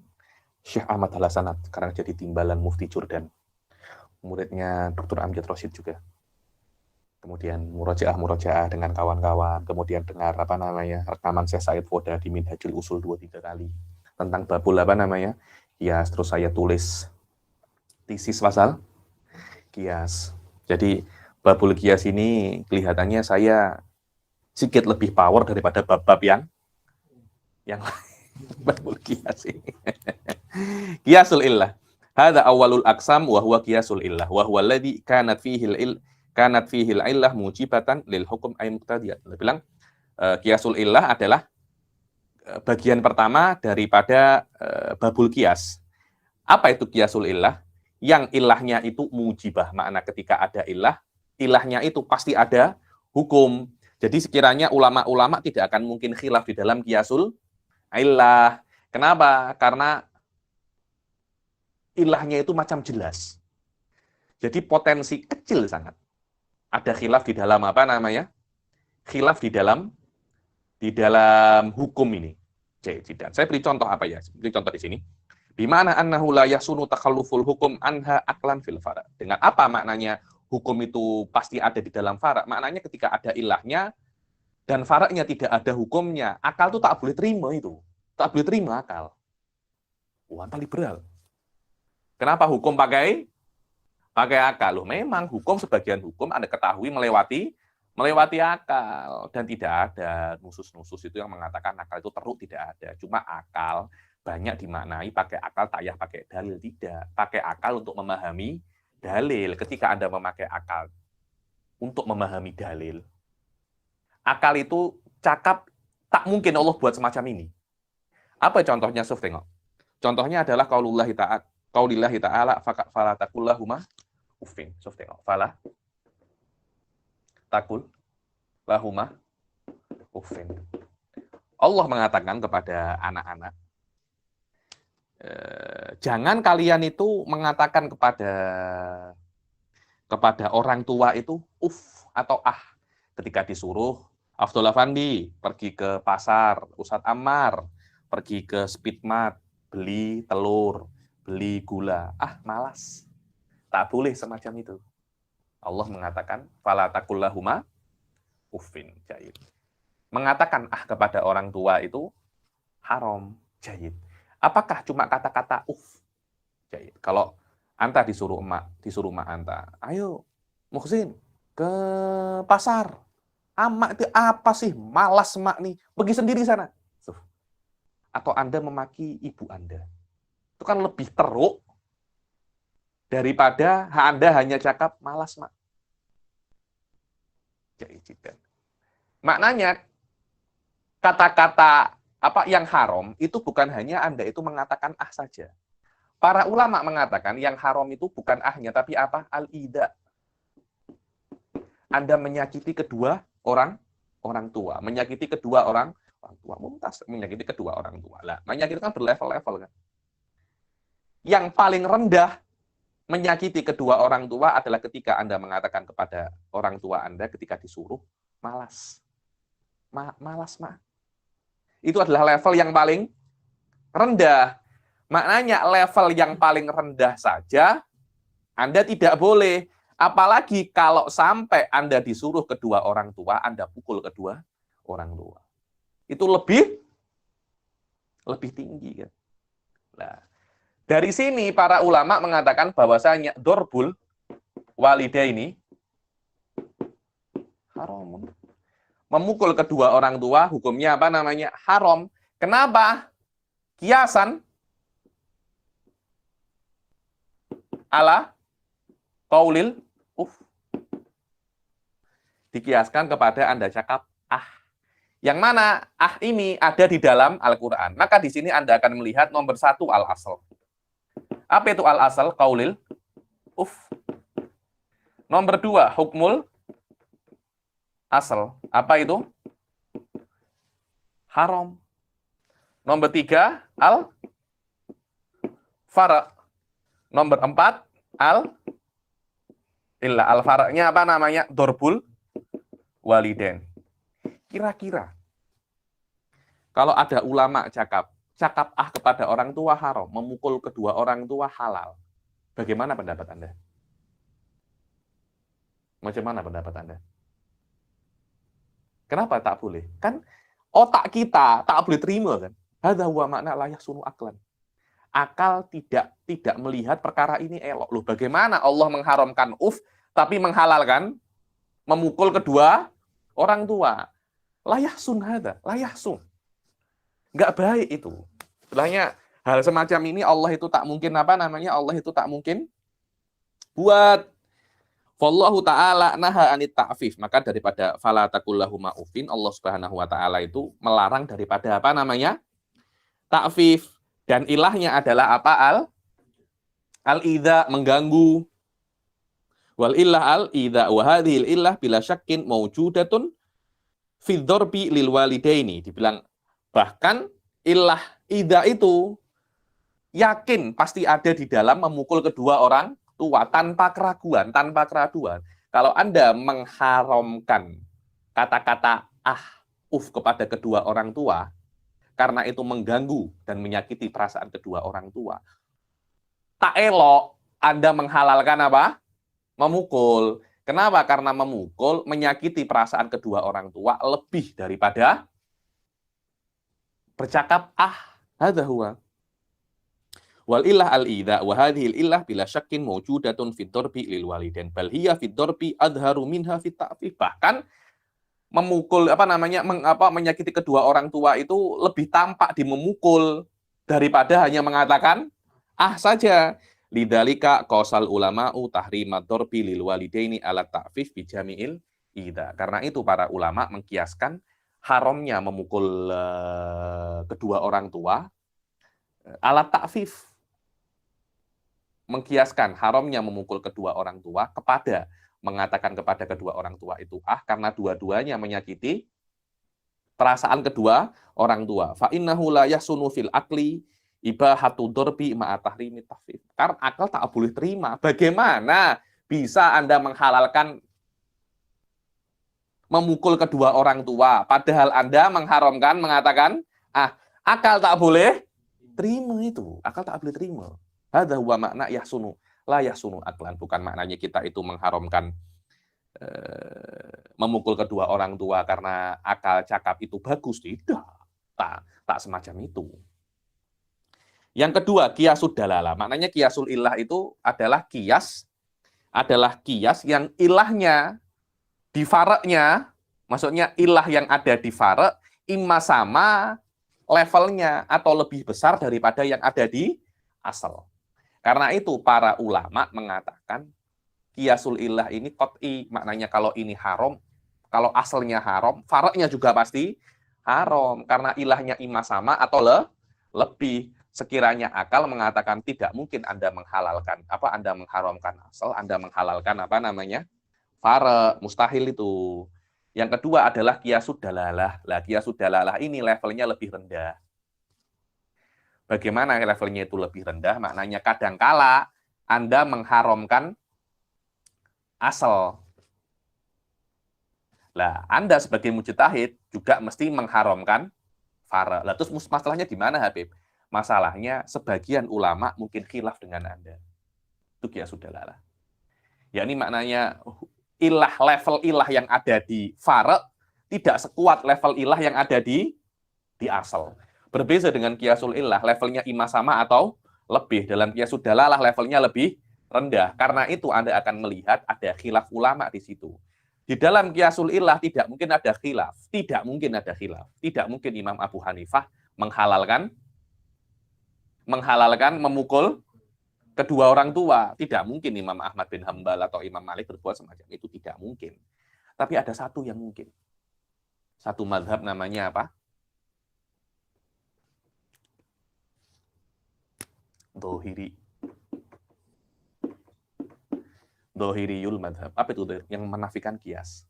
Syekh Ahmad Al-Hasanat sekarang jadi timbalan Mufti Jordan. Muridnya Dr. Amjad Rashid juga. Kemudian murojaah dengan kawan-kawan. Kemudian dengar apa namanya rekaman Syekh Said Foda di Minhajul Usul 2-3 kali tentang babul apa namanya kias. Terus saya tulis tesis pasal kias. Jadi babul kias ini kelihatannya saya sedikit lebih power daripada bab-bab yang babul kias ini. Qiyasul illah. Hadza awwalul aqsam wa huwa qiyasul illah wa huwa alladhi kanat fihi al-illah mujibatan lil hukm ay muqtadiyat. Dia bilang qiyasul illah adalah bagian pertama daripada babul qiyas. Apa itu qiyasul illah? Yang ilahnya itu mujibah, makna ketika ada ilahnya itu pasti ada hukum. Jadi sekiranya ulama-ulama tidak akan mungkin khilaf di dalam qiyasul illah. Kenapa? Karena ilahnya itu macam jelas. Jadi potensi kecil sangat. Ada khilaf di dalam apa namanya? Khilaf di dalam hukum ini. Saya beri contoh apa ya? Beri contoh di sini. Bimana annahu la yasunu takhalluful hukum anha aklan fil fara'. Dengan apa maknanya hukum itu pasti ada di dalam fara'? Maknanya ketika ada ilahnya dan fara'nya tidak ada hukumnya, akal itu tak boleh terima itu. Tak boleh terima akal. Wah, liberal. Kenapa hukum pakai akal? Loh, memang hukum sebagian hukum Anda ketahui melewati akal dan tidak ada nusus-nusus itu yang mengatakan akal itu teruk, tidak ada. Cuma akal banyak dimaknai pakai akal, tak payah pakai dalil, tidak. Pakai akal untuk memahami dalil. Ketika Anda memakai akal untuk memahami dalil, akal itu cakap Tak mungkin Allah buat semacam ini. Apa contohnya? Suf, tengok. Contohnya adalah qaulillahi ta'ala fala taqul lahuma uffin. Suf, tengok. Fala taqul lahuma uffin. Allah mengatakan kepada anak-anak, jangan kalian itu mengatakan kepada orang tua itu atau ketika disuruh Afdol Afandi pergi ke pasar, Ustadz Ammar pergi ke Speedmart, beli telur, beli gula. Malas. Tak boleh semacam itu. Allah mengatakan, fala taqul lahuma uffin. Jahid. Mengatakan kepada orang tua itu haram. Jahid. Apakah cuma kata-kata Jahid. Kalau anta disuruh emak anta, ayo Muhsin ke pasar. Emak itu apa sih? Malas emak nih. Pergi sendiri sana. Atau Anda memaki ibu Anda. Itu kan lebih teruk daripada Anda hanya cakap malas, Mak. Jadi, maknanya kata-kata yang haram itu bukan hanya Anda itu mengatakan saja. Para ulama mengatakan yang haram itu bukan ahnya, tapi al-ida. Anda menyakiti kedua orang tua, menyakiti kedua orang tua, mumtaz, menyakiti kedua orang tua. Lah, menyakiti kan berlevel-level kan. Yang paling rendah menyakiti kedua orang tua adalah ketika Anda mengatakan kepada orang tua Anda ketika disuruh malas. Malas, Mak. Itu adalah level yang paling rendah. Maknanya level yang paling rendah saja Anda tidak boleh. Apalagi kalau sampai Anda disuruh kedua orang tua, Anda pukul kedua orang tua. Itu lebih tinggi kan. Nah, dari sini para ulama mengatakan bahwasanya dorbul walidaini haram. Memukul kedua orang tua hukumnya haram. Kenapa? Kiasan ala qaulil dikiaskan kepada Anda cakap Yang mana ini ada di dalam Al-Quran. Maka di sini Anda akan melihat nomor 1 al-asal. Apa itu al-asal? Qaulil Nomor 2 hukmul asal. Apa itu? Haram. Nomor 3 al-fara. Nomor 4 al-illa. Al-fara'nya dorbul waliden. Kira-kira kalau ada ulama cakap kepada orang tua haram, memukul kedua orang tua halal. Bagaimana pendapat Anda? Macam mana pendapat Anda? Kenapa tak boleh? Kan otak kita tak boleh terima kan? Hadza huwa makna la yahsunu aklan. Akal tidak melihat perkara ini elok. Loh, bagaimana Allah mengharamkan tapi menghalalkan memukul kedua orang tua? Layahsun hadza, layahsun. Enggak baik itu. Setelahnya hal semacam ini Allah itu tak mungkin Allah itu tak mungkin buat. Wallahu ta'ala naha anit ta'fif. Maka daripada fala taqul lahuma uffin, Allah Subhanahu wa taala itu melarang daripada ta'fif. Dan ilahnya adalah al-idza, mengganggu. Wal illah al-idza wa hadhil illah bila syakkin maujudatun fi dzarbi lil walidaini. Dibilang bahkan idza itu yakin pasti ada di dalam memukul kedua orang tua tanpa keraguan. Kalau Anda mengharamkan kata-kata kepada kedua orang tua karena itu mengganggu dan menyakiti perasaan kedua orang tua, tak elok Anda menghalalkan memukul. Kenapa? Karena memukul menyakiti perasaan kedua orang tua lebih daripada bercakap hadza huwa. Wal illah al-idza wa hadhihi al-illah bila syakkin mawjudatun fi dzarbi lil walidain bal hiya fi dzarbi adharu minha fi ta'fif. Bahkan memukul menyakiti kedua orang tua itu lebih tampak di memukul daripada hanya mengatakan saja. Lidzalika qasal ulama'u tahrimat dzarbi lil walidaini ala ta'fif bi jami'il idza. Karena itu para ulama mengkiaskan haramnya memukul kedua orang tua, alat takfif, mengkiaskan haramnya memukul kedua orang tua kepada mengatakan kepada kedua orang tua itu karena dua-duanya menyakiti perasaan kedua orang tua. Fa innahu la yahsunu fil aqli ibahatu darbi ma'a tahrimi tafif. Karena akal tak boleh terima. Bagaimana bisa Anda menghalalkan memukul kedua orang tua padahal Anda mengharamkan mengatakan akal tak boleh terima itu. Akal tak boleh terima. Hadza huwa makna yahsunu la yahsunu aklan. Bukan maknanya kita itu mengharamkan memukul kedua orang tua karena akal cakap itu bagus. Tidak. Tak semacam itu. Yang kedua, kiasud dalalah. Maknanya kiasul ilah itu adalah kias yang ilahnya di faraknya, maksudnya ilah yang ada di farak imma sama levelnya atau lebih besar daripada yang ada di asal. Karena itu para ulama mengatakan kiasul ilah ini qat'i, maknanya kalau ini haram, kalau asalnya haram, faraknya juga pasti haram karena ilahnya imma sama atau lebih. Sekiranya akal mengatakan tidak mungkin Anda menghalalkan Anda mengharamkan asal, Anda menghalalkan farak, mustahil itu. Yang kedua adalah qiyasud dalalah. Lah qiyasud dalalah ini levelnya lebih rendah. Bagaimana levelnya itu lebih rendah? Maknanya kadangkala Anda mengharamkan asal. Lah, Anda sebagai mujtahid juga mesti mengharamkan farak. Lah terus masalahnya di mana, Habib? Masalahnya sebagian ulama mungkin khilaf dengan Anda. Itu qiyasud dalalah. Ya ini maknanya level ilah yang ada di farak tidak sekuat level ilah yang ada di asal. Berbeza dengan qiyasul ilah, levelnya imma sama atau lebih. Dalam qiyasud dalalah levelnya lebih rendah. Karena itu Anda akan melihat ada khilaf ulama di situ. Di dalam qiyasul ilah tidak mungkin ada khilaf. Tidak mungkin ada khilaf. Tidak mungkin Imam Abu Hanifah menghalalkan memukul kedua orang tua. Tidak mungkin Imam Ahmad bin Hambal atau Imam Malik berbuat semacam itu. Tidak mungkin. Tapi ada satu yang mungkin. Satu mazhab namanya apa? Dohiriyul madhab. Apa itu? Yang menafikan kias.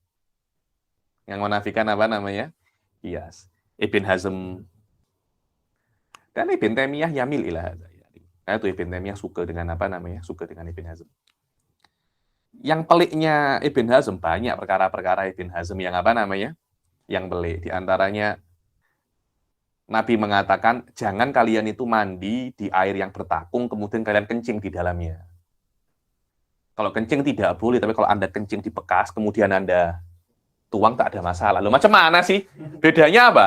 Yang menafikan apa namanya? Kias. Ibn Hazm. Dan Ibn Taimiyah yamil ilah. Nah, itu Ibn Taimiyah suka dengan apa namanya? Suka dengan Ibn Hazm. Yang peliknya Ibn Hazm, banyak perkara-perkara Ibn Hazm yang apa namanya? Yang pelik. Di antaranya Nabi mengatakan, jangan kalian itu mandi di air yang bertakung, kemudian kalian kencing di dalamnya. Kalau kencing tidak boleh, tapi kalau Anda kencing di bekas, kemudian Anda tuang, tak ada masalah. Loh, macam mana sih? Bedanya apa?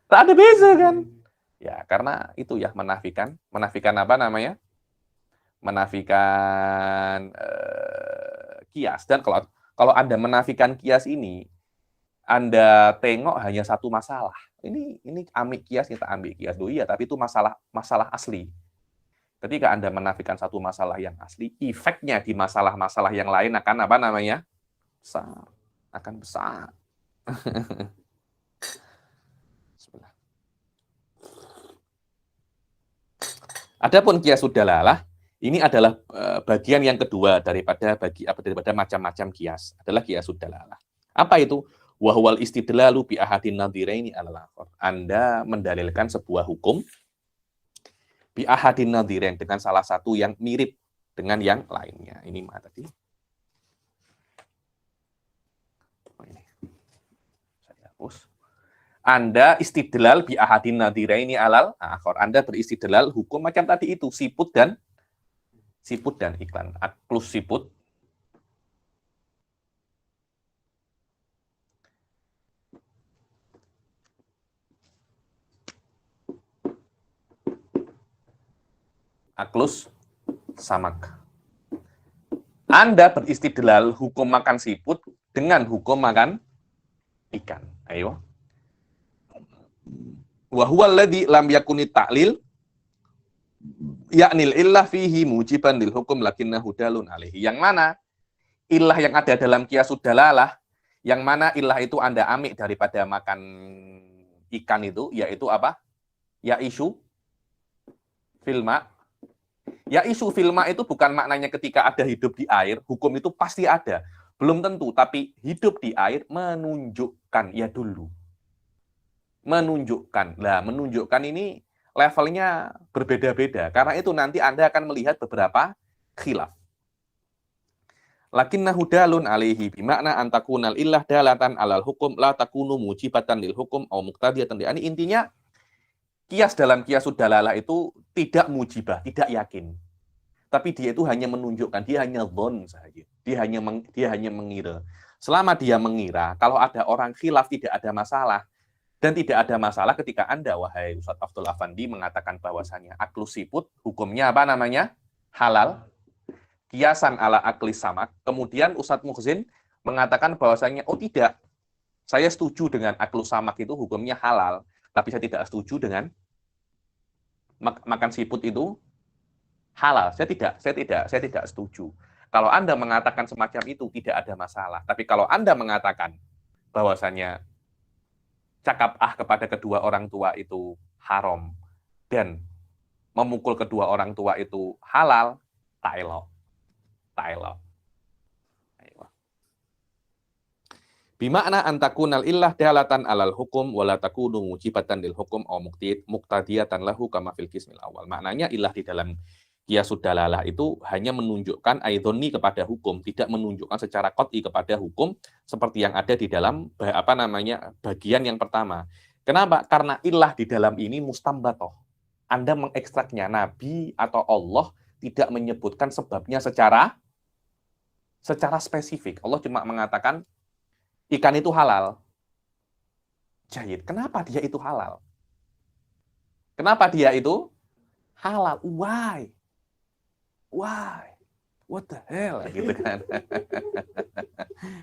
Tak ada beza kan? Ya, karena itu ya, menafikan apa namanya? Menafikan kias. Dan kalau Anda menafikan kias ini, Anda tengok hanya satu masalah. Ini ambil kias, kita ambil kias. Loh iya, tapi itu masalah asli. Ketika Anda menafikan satu masalah yang asli, efeknya di masalah-masalah yang lain akan apa namanya? Besar. Akan besar. Bismillah. Adapun qiyasud dalalah, ini adalah bagian yang kedua daripada macam-macam kias. Adalah qiyasud dalalah. Apa itu? Wa huwal istidlalu bi ahadin nadhiraini alal akhar. Anda mendalilkan sebuah hukum bi ahadin nadhirain dengan salah satu yang mirip dengan yang lainnya. Ini mana tadi? Ini. Saya hapus. Anda istidlal bi ahadin nadhiraini alal akhar. Anda beristidlal hukum macam tadi itu, siput dan iklan. Aklus siput aklus samak. Anda beristidlal hukum makan siput dengan hukum makan ikan. Ayo. Wa huwa alladhi lam yakuni ta'lil ya'nil illah fihi mujiban lil hukum lakinnahu dalun alaihi. Yang mana ilah yang ada dalam qiyasud dalalah Yang mana ilah itu Anda ambil daripada makan ikan itu, yaitu apa? Yaisu filma. Yaisu filma itu bukan maknanya ketika ada hidup di air, hukum itu pasti ada. Belum tentu, tapi hidup di air menunjukkan, ya dulu. Menunjukkan. Nah, menunjukkan ini levelnya berbeda-beda. Karena itu nanti Anda akan melihat beberapa khilaf. Lakinnahu dalun alaihi bimakna antakunal illah dalatan alal hukum la takunu mujibatan lil hukum au muqtadiyatan li. Ini intinya kias dalam kiasud dalalah itu tidak mujibah, tidak yakin. Tapi dia itu hanya menunjukkan, dia hanya dhon saja. Dia hanya mengira. Selama dia mengira, kalau ada orang khilaf tidak ada masalah. Dan tidak ada masalah ketika Anda, wahai Ustaz Abdul Afandi, mengatakan bahwasanya aklu siput, hukumnya apa namanya? Halal. Kiasan ala akli samak. Kemudian Ustadz Muhsin mengatakan bahwasanya, oh tidak, saya setuju dengan aklu samak itu hukumnya halal, tapi saya tidak setuju dengan makan siput itu halal. Saya tidak setuju. Kalau Anda mengatakan semacam itu tidak ada masalah. Tapi kalau Anda mengatakan bahwasanya cakap kepada kedua orang tua itu haram dan memukul kedua orang tua itu halal, ta'elok. Bimakna antakunal illah dalatan alal hukum wala takunu mujibatan lil hukum au muqtadiyatan lahu kama fil qismil awal. Maknanya illah di dalam qiyasud dalalah itu hanya menunjukkan aidhoni kepada hukum, tidak menunjukkan secara qat'i kepada hukum seperti yang ada di dalam bagian yang pertama. Kenapa? Karena illah di dalam ini mustambatoh. Anda mengekstraknya, Nabi atau Allah tidak menyebutkan sebabnya secara spesifik. Allah cuma mengatakan ikan itu halal. Jahit. Kenapa dia itu halal? Kenapa dia itu halal? Why? What the hell? Gitu kan.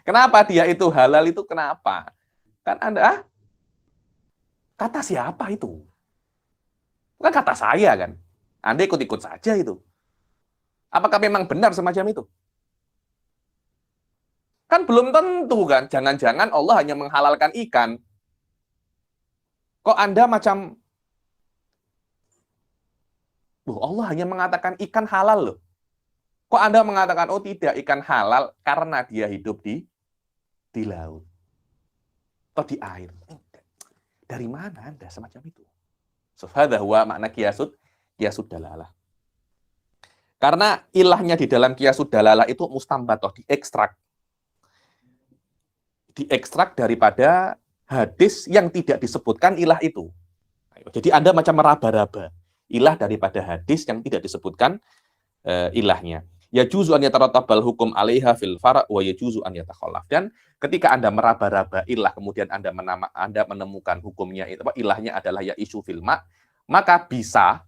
Kenapa dia itu halal itu kenapa? Kan Anda, kata siapa itu? Bukan kata saya kan. Anda ikut-ikut saja itu. Apakah memang benar semacam itu? Kan belum tentu kan. Jangan-jangan Allah hanya menghalalkan ikan. Kok Anda macam, Allah hanya mengatakan ikan halal loh. Kok Anda mengatakan, oh tidak, ikan halal karena dia hidup di laut. Atau di air. Dari mana Anda semacam itu? Hadza huwa makna qiyasud dalalah. Karena ilahnya di dalam qiyasud dalalah itu mustambatoh, diekstrak daripada hadis yang tidak disebutkan ilah itu. Jadi Anda macam meraba-raba ilah daripada hadis yang tidak disebutkan ilahnya. Ya juzu an yataratabal hukum 'alaiha fil fara' wa yajuzu an yatakhallaf. Dan ketika Anda meraba-raba ilah kemudian Anda menemukan hukumnya itu ilahnya adalah ya isu filma, maka bisa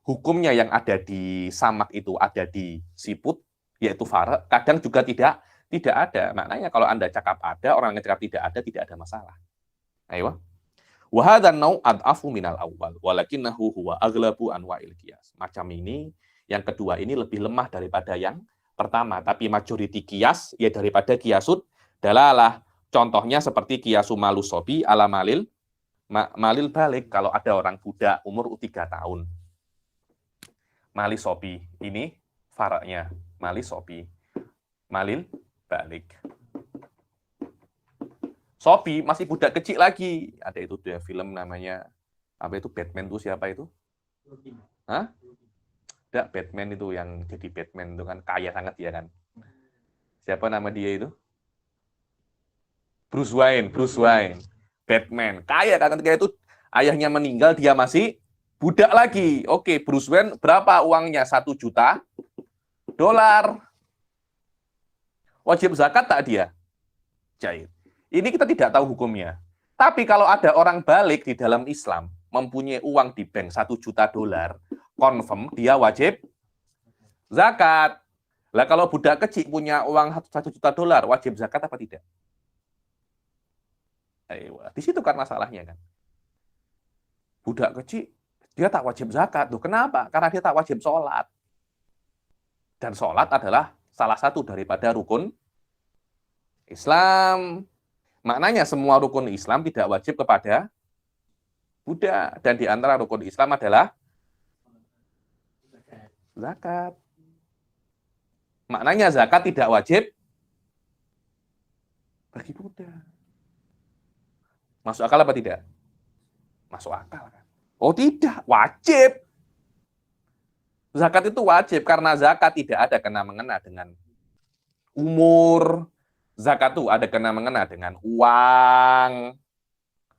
hukumnya yang ada di samak itu ada di siput yaitu fara', kadang juga tidak ada. Maknanya kalau Anda cakap ada, orang yang cakap tidak ada masalah. Ayo. Wa hadzan nau' ad'afu minal awwal walakinnahu huwa aghlabu anwa'il qiyas. Macam ini, yang kedua ini lebih lemah daripada yang pertama, tapi majority qiyas ya daripada qiyasud dalalah. Contohnya seperti qiyasu malusobi ala malil balik. Kalau ada orang budak umur 3 tahun. Malisobi ini faraknya malisobi. Malil balik. Sobi masih budak kecil lagi. Ada itu dia film namanya apa itu Batman itu siapa itu? Hah? Tidak, Batman itu yang jadi Batman itu kan kaya sangat ya kan. Siapa nama dia itu? Bruce Wayne. Batman kaya kan, ketika itu ayahnya meninggal dia masih budak lagi. Oke, Bruce Wayne berapa uangnya? $1 juta. Wajib zakat tak dia? Jahit. Ini kita tidak tahu hukumnya. Tapi kalau ada orang balik di dalam Islam, mempunyai uang di bank $1 juta, confirm dia wajib zakat. Lah kalau budak kecil punya uang $1 juta, wajib zakat apa tidak? Di situ kan masalahnya kan. Budak kecil, dia tak wajib zakat. Tuh, kenapa? Karena dia tak wajib sholat. Dan sholat adalah salah satu daripada rukun Islam. Maknanya semua rukun Islam tidak wajib kepada budak. Dan di antara rukun Islam adalah zakat. Maknanya zakat tidak wajib bagi budak. Masuk akal apa tidak? Masuk akal kan? Oh tidak, wajib. Zakat itu wajib karena zakat tidak ada kena-mengena dengan umur. Zakat itu ada kena-mengena dengan uang.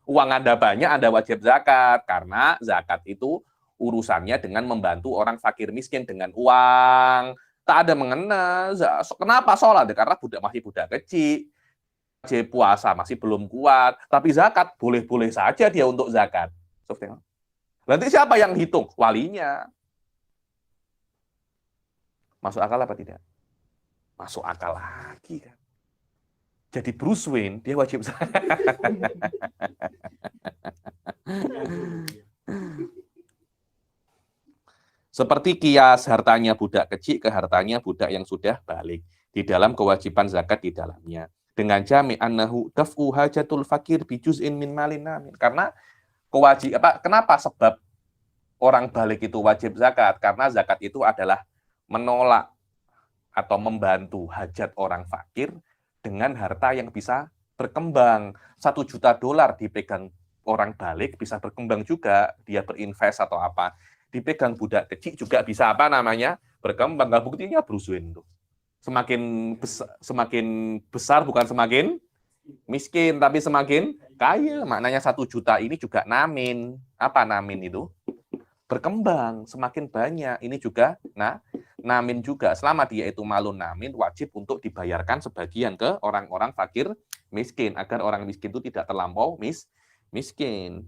Uang Anda banyak, Anda wajib zakat. Karena zakat itu urusannya dengan membantu orang fakir miskin dengan uang. Tak ada mengena. Kenapa sholat? Karena masih budak kecil. Wajib puasa masih belum kuat. Tapi zakat, boleh-boleh saja dia untuk zakat. Nanti siapa yang hitung? Walinya. Masuk akal apa tidak? Masuk akal lagi kan. Jadi Bruce Wayne, dia wajib zakat. Seperti kias hartanya budak kecil ke hartanya budak yang sudah balik. Di dalam kewajiban zakat di dalamnya. Dengan jami annahu daf'u hajatul fakir bijuz'in min malin namin. Karena kenapa sebab orang balik itu wajib zakat? Karena zakat itu adalah menolak atau membantu hajat orang fakir dengan harta yang bisa berkembang. $1 juta dipegang orang balik bisa berkembang juga, dia berinvest atau apa. Dipegang budak kecil juga bisa berkembang. Nah, buktinya Bruce Wayne tuh. Semakin besar bukan semakin miskin, tapi semakin kaya. Maknanya 1 juta ini juga namin. Apa namin itu? Berkembang, semakin banyak. Ini juga namin juga. Selama dia itu malun namin, wajib untuk dibayarkan sebagian ke orang-orang fakir miskin, agar orang miskin itu tidak terlampau miskin.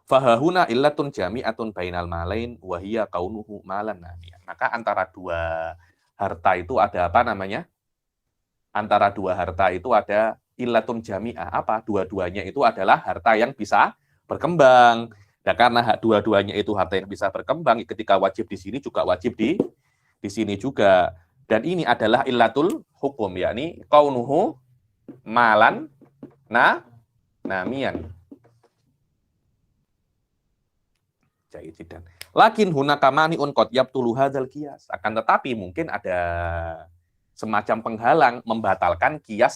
Fahahuna illatun jami'atun bainal malain wa hiya kaunuhu malan namiyan. Maka antara dua harta itu ada Antara dua harta itu ada illatun jami'ah. Apa? Dua-duanya itu adalah harta yang bisa berkembang. Nah, karena dua-duanya itu harta yang bisa berkembang, ketika wajib di sini juga wajib di sini juga. Dan ini adalah illatul hukum, yakni kaunuhu malan namiyan. Jaidan. Lakin hunaka mani'un qad yabtulu hadzal qiyas. Akan tetapi mungkin ada semacam penghalang membatalkan kias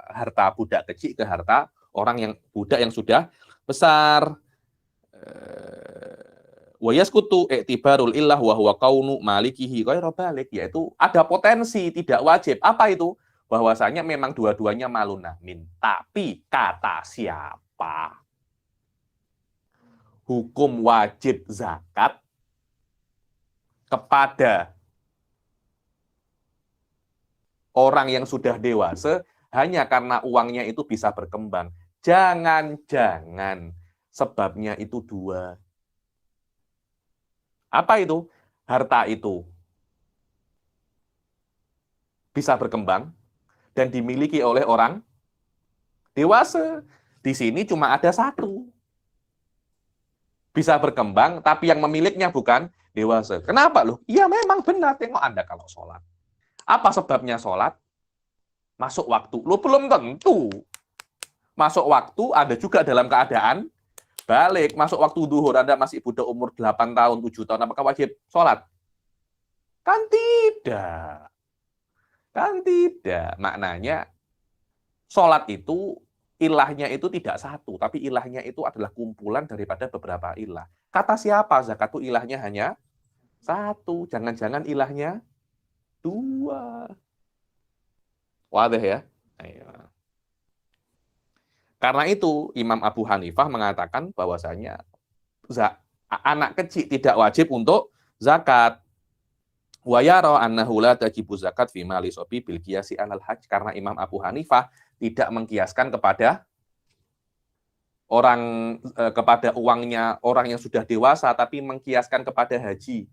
harta budak kecil ke harta budak yang sudah besar. Wa yaskutu i'tibarul illah wa huwa kaunu malikihi ghairu balik, yaitu ada potensi tidak wajib. Apa itu? Bahwasanya memang dua-duanya malunamin. Tapi kata siapa? Hukum wajib zakat kepada orang yang sudah dewasa hanya karena uangnya itu bisa berkembang. Jangan-jangan sebabnya itu dua. Apa itu? Harta itu bisa berkembang dan dimiliki oleh orang dewasa. Di sini cuma ada satu. Bisa berkembang, tapi yang memiliknya bukan dewasa. Kenapa loh? Iya memang benar. Tengok Anda kalau sholat. Apa sebabnya sholat? Masuk waktu. Lo belum tentu. Masuk waktu, Anda juga dalam keadaan balik. Masuk waktu duhur, Anda masih budak umur 8 tahun, 7 tahun, apakah wajib sholat? Kan tidak. Kan tidak. Maknanya, sholat itu, ilahnya itu tidak satu, tapi ilahnya itu adalah kumpulan daripada beberapa ilah. Kata siapa? Zakat itu ilahnya hanya satu. Jangan-jangan ilahnya dua. Wadah ya? Ayo. Karena itu Imam Abu Hanifah mengatakan bahwasanya anak kecil tidak wajib untuk zakat. Wa yara annahu la tajibu zakat fi mali sobi bil qiyasi alal hajj, karena Imam Abu Hanifah tidak mengkiaskan kepada kepada uangnya orang yang sudah dewasa, tapi mengkiaskan kepada haji.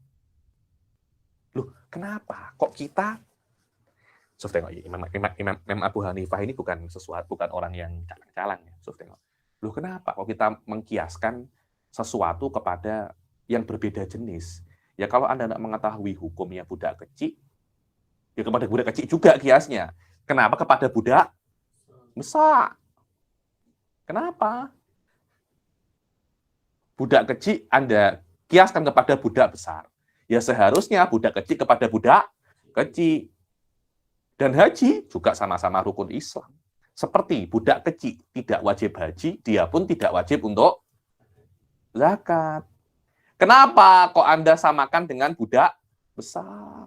Loh, kenapa? Kok kita tengok, Imam Abu Hanifah ini bukan orang yang calang-calang ya. Tengok. Loh, kenapa kok kita mengkiaskan sesuatu kepada yang berbeda jenis? Ya kalau Anda tidak mengetahui hukumnya budak kecil, ya kepada budak kecil juga kiasnya. Kenapa kepada budak besar? Kenapa? Budak kecil Anda kiaskan kepada budak besar. Ya seharusnya budak kecil kepada budak kecil. Dan haji juga sama-sama rukun Islam. Seperti budak kecil tidak wajib haji, dia pun tidak wajib untuk zakat. Kenapa kok Anda samakan dengan budak besar?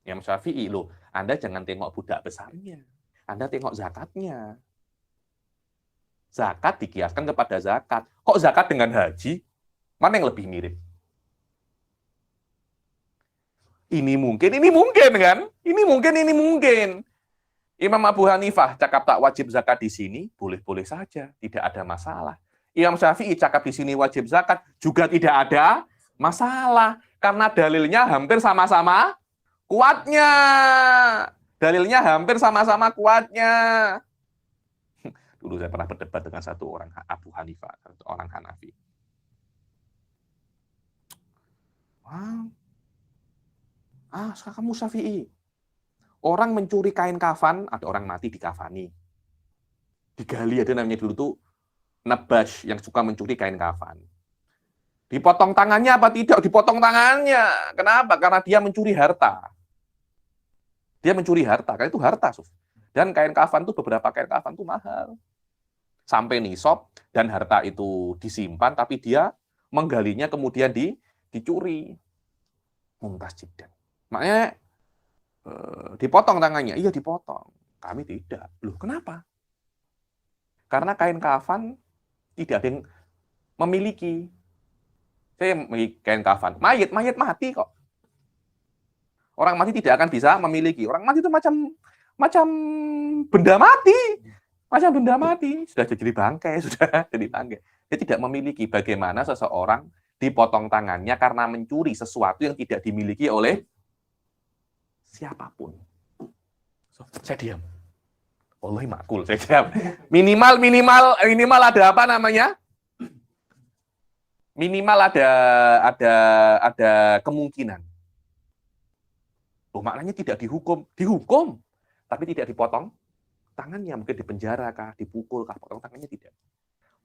Imam Syafi'i, loh, Anda jangan tengok budak besarnya. Anda tengok zakatnya. Zakat dikiaskan kepada zakat. Kok zakat dengan haji? Mana yang lebih mirip? Ini mungkin kan? Ini mungkin. Imam Abu Hanifah cakap tak wajib zakat di sini, boleh-boleh saja, tidak ada masalah. Imam Syafi'i cakap di sini wajib zakat, juga tidak ada masalah. Karena dalilnya hampir sama-sama kuatnya. Dulu saya pernah berdebat dengan satu orang Abu Hanifah, satu orang Hanafi. Kamu Syafi'i. Orang mencuri kain kafan, ada orang mati dikafani. Digali ada namanya dulu tuh Nabash yang suka mencuri kain kafan. Dipotong tangannya apa tidak? Dipotong tangannya. Kenapa? Karena dia mencuri harta. Karena itu harta. Dan kain kafan itu, beberapa kain kafan itu mahal. Sampai nisab, dan harta itu disimpan, tapi dia menggalinya kemudian dicuri. Mumtaz jiddan. Makanya dipotong tangannya. Iya dipotong. Kami tidak. Loh kenapa? Karena kain kafan tidak ada yang memiliki. Saya memiliki kain kafan. Mayit mati kok. Orang mati tidak akan bisa memiliki. Orang mati itu macam benda mati. Sudah jadi bangkai. Dia tidak memiliki. Bagaimana seseorang dipotong tangannya karena mencuri sesuatu yang tidak dimiliki oleh siapapun. Saya diam. Wallahi makul, saya diam. Minimal ada apa namanya? Minimal ada kemungkinan. Maknanya tidak dihukum, tapi tidak dipotong tangannya, mungkin dipenjara kah, dipukul kah, potong tangannya tidak.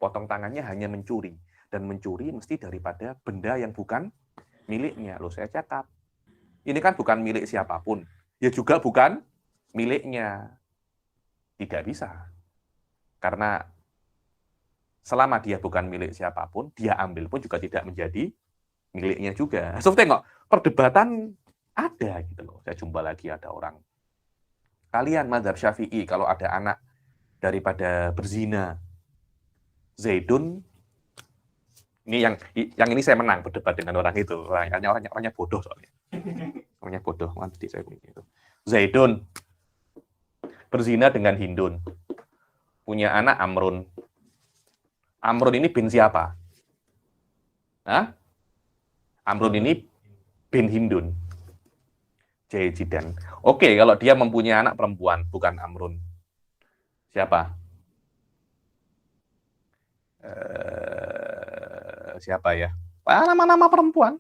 Potong tangannya hanya mencuri, dan mencuri mesti daripada benda yang bukan miliknya. Loh, saya cakap, ini kan bukan milik siapapun, ya juga bukan miliknya. Tidak bisa. Karena selama dia bukan milik siapapun, dia ambil pun juga tidak menjadi miliknya juga. So, tengok, perdebatan ada gitu loh. Saya jumpa lagi ada orang. Kalian mazhab Syafi'i kalau ada anak daripada berzina, Zaidun, ini yang ini saya menang berdebat dengan orang itu. Orangnya bodoh soalnya. Orangnya bodoh. Nanti saya itu. Zaidun berzina dengan Hindun. Punya anak Amrun. Amrun ini bin siapa? Amrun ini bin Hindun. Jayajidan. Oke, kalau dia mempunyai anak perempuan, bukan Amrun. Siapa? Siapa ya? Nama-nama perempuan.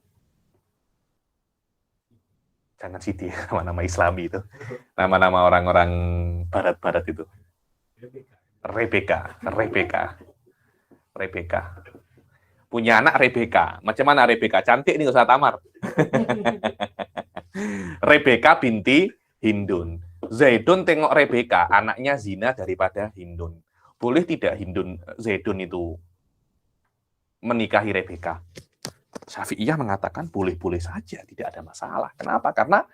Jangan Siti, nama-nama Islami itu. Nama-nama orang-orang barat-barat itu. Rebecca. Punya anak Rebecca. Macam mana Rebecca? Cantik nih, usah tamar. Rebecca binti Hindun. Zaidun tengok Rebecca, anaknya zina daripada Hindun. Boleh tidak Zaidun itu menikahi Rebecca? Syafi'iyah mengatakan boleh-boleh saja, tidak ada masalah. Kenapa? Karena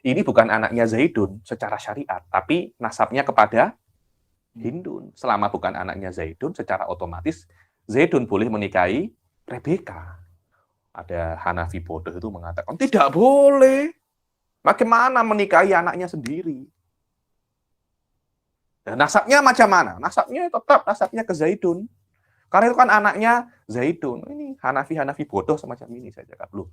ini bukan anaknya Zaidun secara syariat, tapi nasabnya kepada Hindun. Selama bukan anaknya Zaidun, secara otomatis Zaidun boleh menikahi Rebecca. Ada Hanafi bodoh itu mengatakan, tidak boleh. Bagaimana menikahi anaknya sendiri? Dan nasabnya macam mana? Nasabnya tetap nasabnya ke Zaidun. Karena itu kan anaknya Zaidun. Ini Hanafi bodoh semacam ini saya cakap. Loh,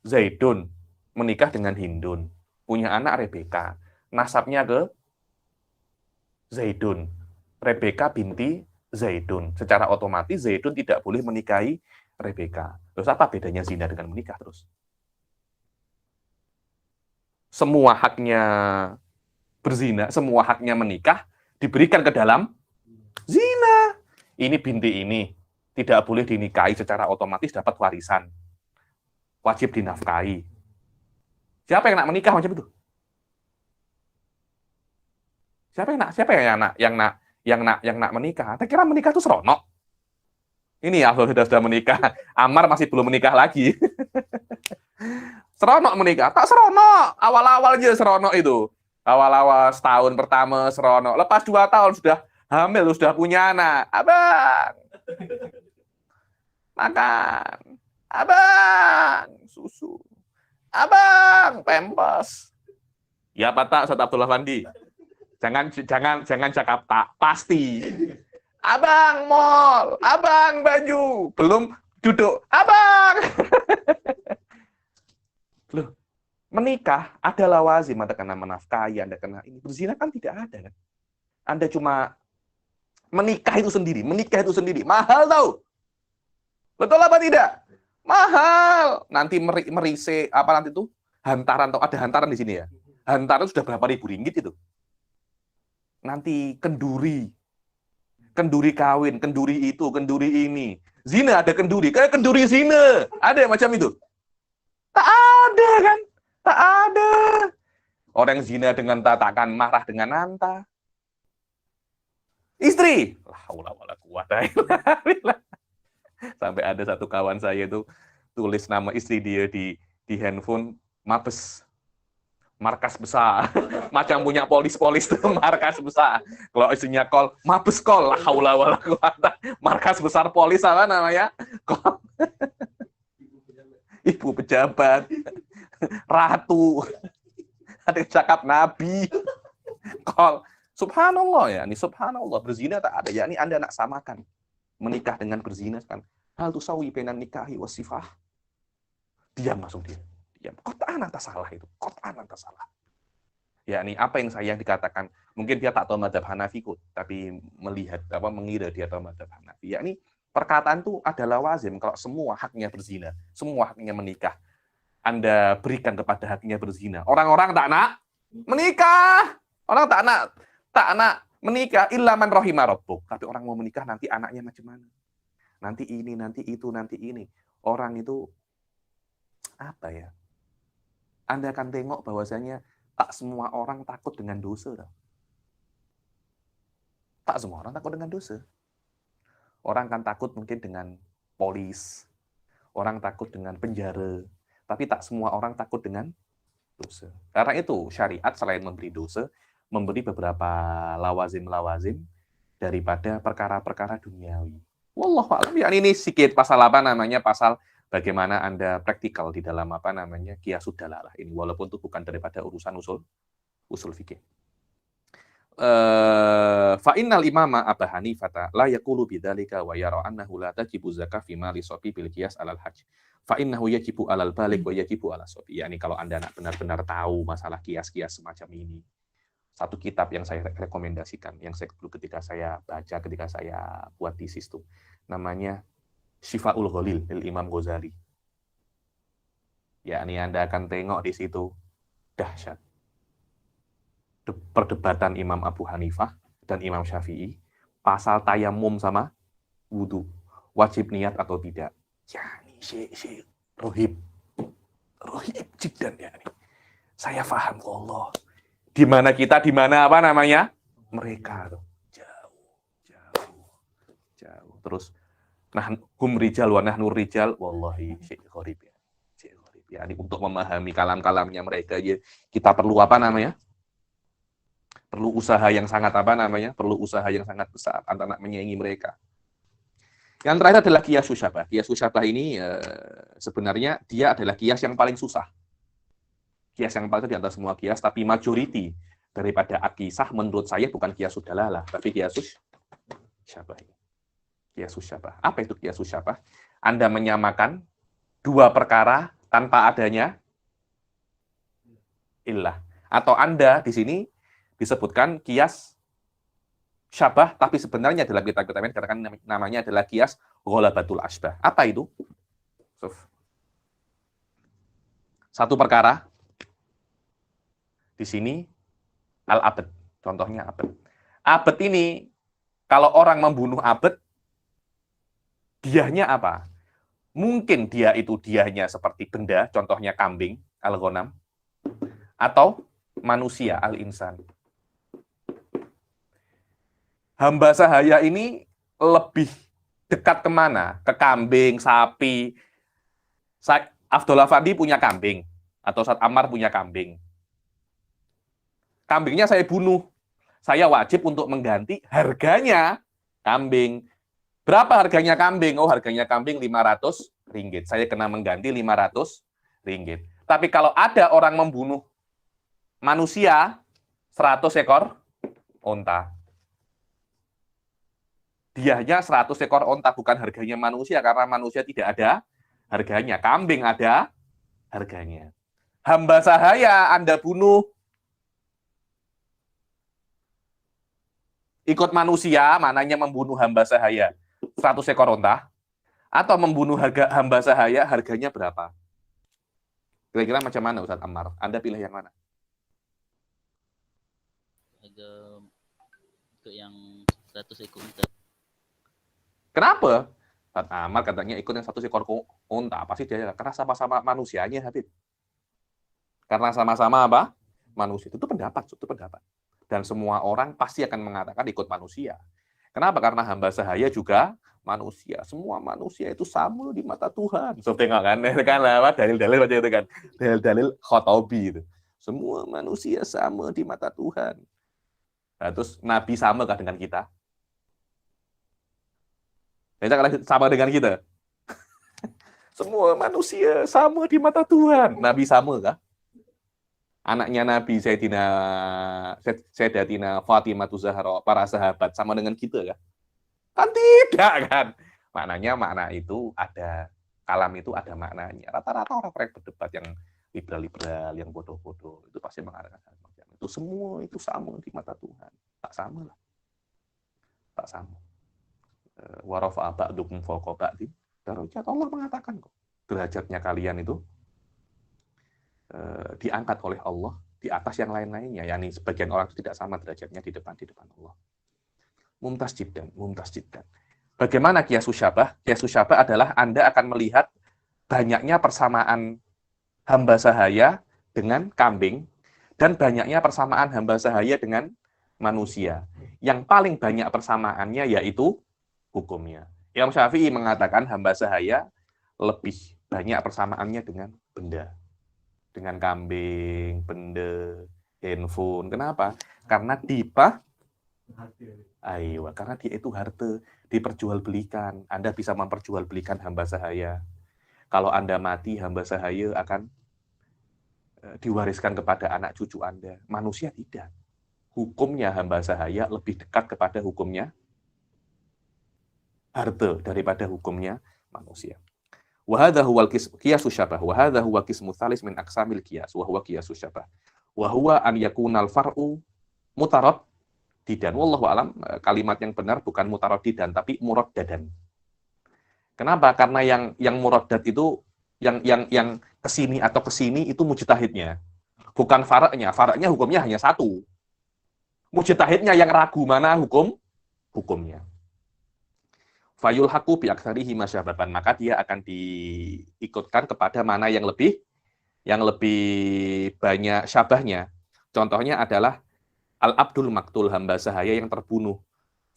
Zaidun menikah dengan Hindun, punya anak Rebecca. Nasabnya ke Zaidun. Rebecca binti Zaidun. Secara otomatis Zaidun tidak boleh menikahi Rebecca. Terus apa bedanya zina dengan menikah terus? Semua haknya berzina, semua haknya menikah diberikan ke dalam zina. Ini binti ini tidak boleh dinikahi secara otomatis dapat warisan. Wajib dinafkahi. Siapa yang nak menikah macam itu? Siapa yang nak menikah? Saya kira menikah itu seronok. Ini ya sudah menikah. Amar masih belum menikah lagi. Seronok menikah. Tak seronok. Awal-awal aja seronok itu. Awal-awal setahun pertama seronok. Lepas 2 tahun sudah hamil, sudah punya anak. Abang. Makan. Abang. Susu. Abang. Pempes. Ya Pak Tak, Ustaz Abdullah Fandi. Jangan Jakarta. Pasti. Abang mall, abang baju, belum duduk, abang. Loh, menikah ada lawazim, Anda kena menafkahi, Anda kena ini. Berzina kan tidak ada kan? Anda cuma menikah itu sendiri, mahal tau. Betul apa tidak? Mahal. Nanti merise apa nanti itu? Hantaran, atau ada hantaran di sini ya? Hantaran sudah berapa ribu ringgit itu? Nanti kenduri kawin, kenduri itu, kenduri ini. Zina ada kenduri, kayak kenduri zina. Ada macam itu? Tak ada kan? Tak ada. Orang zina dengan takkan marah dengan anta. Istri. Sampai ada satu kawan saya itu tulis nama istri dia di handphone, Mabes. Markas besar, macam punya polis tuh markas besar. Kalau istrinya call, Mabes call, la haula wala quwata. Markas besar polis apa namanya? Call. Ibu pejabat, ratu, ada cakap nabi, call. Subhanallah ya, ini subhanallah berzina tak ada. Ya ini Anda nak samakan menikah dengan berzina kan? Hal tu sawi penan nikahi wasifah. Diam langsung dia. Kotaan atas salah itu, kotaan atas salah. Ya, ini apa yang dikatakan, mungkin dia tak tahu mazhab Hanafi kok, tapi mengira dia tahu mazhab Hanafi. Ya, ini perkataan itu adalah wazim kalau semua haknya berzina, semua haknya menikah. Anda berikan kepada haknya berzina. Orang-orang tak nak menikah. Orang tak nak menikah illa man rahima rabbuk. Tapi orang mau menikah nanti anaknya macam mana? Nanti ini, nanti itu, nanti ini. Orang itu apa ya? Anda akan tengok bahwasanya tak semua orang takut dengan dosa. Tak semua orang takut dengan dosa. Orang kan takut mungkin dengan polis. Orang takut dengan penjara. Tapi tak semua orang takut dengan dosa. Karena itu syariat selain memberi dosa, memberi beberapa lawazim-lawazim daripada perkara-perkara duniawi. Wallahu a'lam. Ya, ini sedikit pasal apa namanya? Pasal bagaimana Anda praktikal di dalam apa namanya qiyasud dalalah ini, walaupun itu bukan daripada urusan usul fikih. Fa innal imama Abu Hanifah la yaqulu bidzalika wa yara annahu la tajibu zakah fi mali sabi bil qiyas alal hajj. Fa innahu yajibu alal balik wa yajibu alal sabi. Yani kalau Anda nak benar-benar tahu masalah qiyas-qiyas semacam ini, satu kitab yang saya rekomendasikan, yang saya dulu ketika saya baca, ketika saya buat tesis itu, namanya Syifaul Ghalil dari Imam Ghazali. Ya, ini Anda akan tengok di situ dahsyat. Perdebatan Imam Abu Hanifah dan Imam Syafi'i pasal tayamum sama wudu, wajib niat atau tidak. Ya, ini syekh rohib jiddan ya ini. Saya paham Allah. Di mana kita, di mana apa namanya? Mereka tuh. Jauh. Terus nah, hum rijal wa nahnu rijal, wallahi syekh gharib ya. Syekh gharib. Ya, ini untuk memahami kalam-kalamnya mereka ya, kita perlu apa namanya? Perlu usaha yang sangat apa namanya? Perlu usaha yang sangat besar antara nak menyaingi mereka. Yang terakhir adalah qiyas syabah. Qiyas syabah ini sebenarnya dia adalah qiyas yang paling susah. Qiyas yang paling di antara semua qiyas, tapi majority daripada akisah menurut saya bukan qiyasud dalalah, tapi qiyasus syabah. Qiyasus syabah. Apa itu qiyasus syabah? Anda menyamakan dua perkara tanpa adanya illah. Atau Anda di sini disebutkan qiyas syabah, tapi sebenarnya dalam kitab-kitab ini dikatakan namanya adalah qiyas ghalabatul asbah. Apa itu? Satu perkara di sini Al-abd. Contohnya abd. Abd ini, kalau orang membunuh abd, diahnya apa? Mungkin dia itu diahnya seperti benda, contohnya kambing, al-ghanam, atau manusia, al-insan. Hamba sahaya ini lebih dekat kemana? Ke kambing, sapi. Afdol Afandi punya kambing, atau Ustadz Ammar punya kambing. Kambingnya saya bunuh. Saya wajib untuk mengganti harganya kambing. Berapa harganya kambing? Oh, harganya kambing 500 ringgit. Saya kena mengganti 500 ringgit. Tapi kalau ada orang membunuh manusia, 100 ekor onta. Diahnya 100 ekor onta, bukan harganya manusia, karena manusia tidak ada harganya. Kambing ada harganya. Hamba sahaya Anda bunuh, ikut manusia, mananya membunuh hamba sahaya 100 ekor onta, atau membunuh hamba sahaya harganya berapa? Kira-kira macam mana Ustadz Ammar? Anda pilih yang mana? Harga untuk yang 100 ekor unta. Kenapa? Ustadz Ammar katanya ikut yang 100 ekor onta. Pasti dia karena sama-sama manusianya, Habib. Karena sama-sama apa? Manusia. Itu pendapat. Dan semua orang pasti akan mengatakan ikut manusia. Kenapa? Karena hamba sahaya juga manusia. Semua manusia itu sama di mata Tuhan. So, tengok kan apa dalil-dalil macam itu kan. Dalil-dalil Khotobi itu. Semua manusia sama di mata Tuhan. Nah, terus Nabi samakah dengan kita? Kalau sama dengan kita? Semua manusia sama di mata Tuhan. Nabi sama kah? Anaknya Nabi Sayyidatina Fatimah Zahra, para sahabat sama dengan kita kan? Kan tidak kan? Makna itu ada, kalam itu ada maknanya. Rata-rata orang berdebat yang liberal-liberal, yang bodoh-bodoh, itu pasti mengatakan itu semua itu sama di mata Tuhan. Tak sama lah. Tak sama. Wa rafa'a ba'dukum fawqa ba'din darajat. Allah mengatakan kok, derajatnya kalian itu diangkat oleh Allah di atas yang lain-lainnya. Yani sebagian orang itu tidak sama derajatnya di depan Allah. Mumtaz jiddan. Bagaimana qiyasus syabah? Qiyasus syabah adalah Anda akan melihat banyaknya persamaan hamba sahaya dengan kambing dan banyaknya persamaan hamba sahaya dengan manusia. Yang paling banyak persamaannya yaitu hukumnya. Imam Syafi'i mengatakan hamba sahaya lebih banyak persamaannya dengan benda. Dengan kambing, benda, handphone. Kenapa? Karena karena dia itu harta, diperjualbelikan. Anda bisa memperjualbelikan hamba sahaya. Kalau Anda mati, hamba sahaya akan diwariskan kepada anak cucu Anda. Manusia tidak. Hukumnya hamba sahaya lebih dekat kepada hukumnya harta daripada hukumnya manusia. Wa hadza huwal qiyasus syabah wa hadza huwa qismu tsalis min aqsamil qiyas wa huwa qiyasus syabah wa huwa an yakunal far'u mutaraddidan. Wallahu alam, kalimat yang benar bukan mutaraddidan tapi muraddadan. Kenapa? Karena yang muraddad itu yang kesini atau kesini itu mujtahidnya, bukan far'nya. Far'nya hukumnya hanya satu. Mujtahidnya yang ragu mana hukumnya. Fayul haku bi aktsarihi masyababan, maka dia akan diikutkan kepada mana yang lebih banyak syabahnya. Contohnya adalah al-abdul maktul, hamba sahaya yang terbunuh.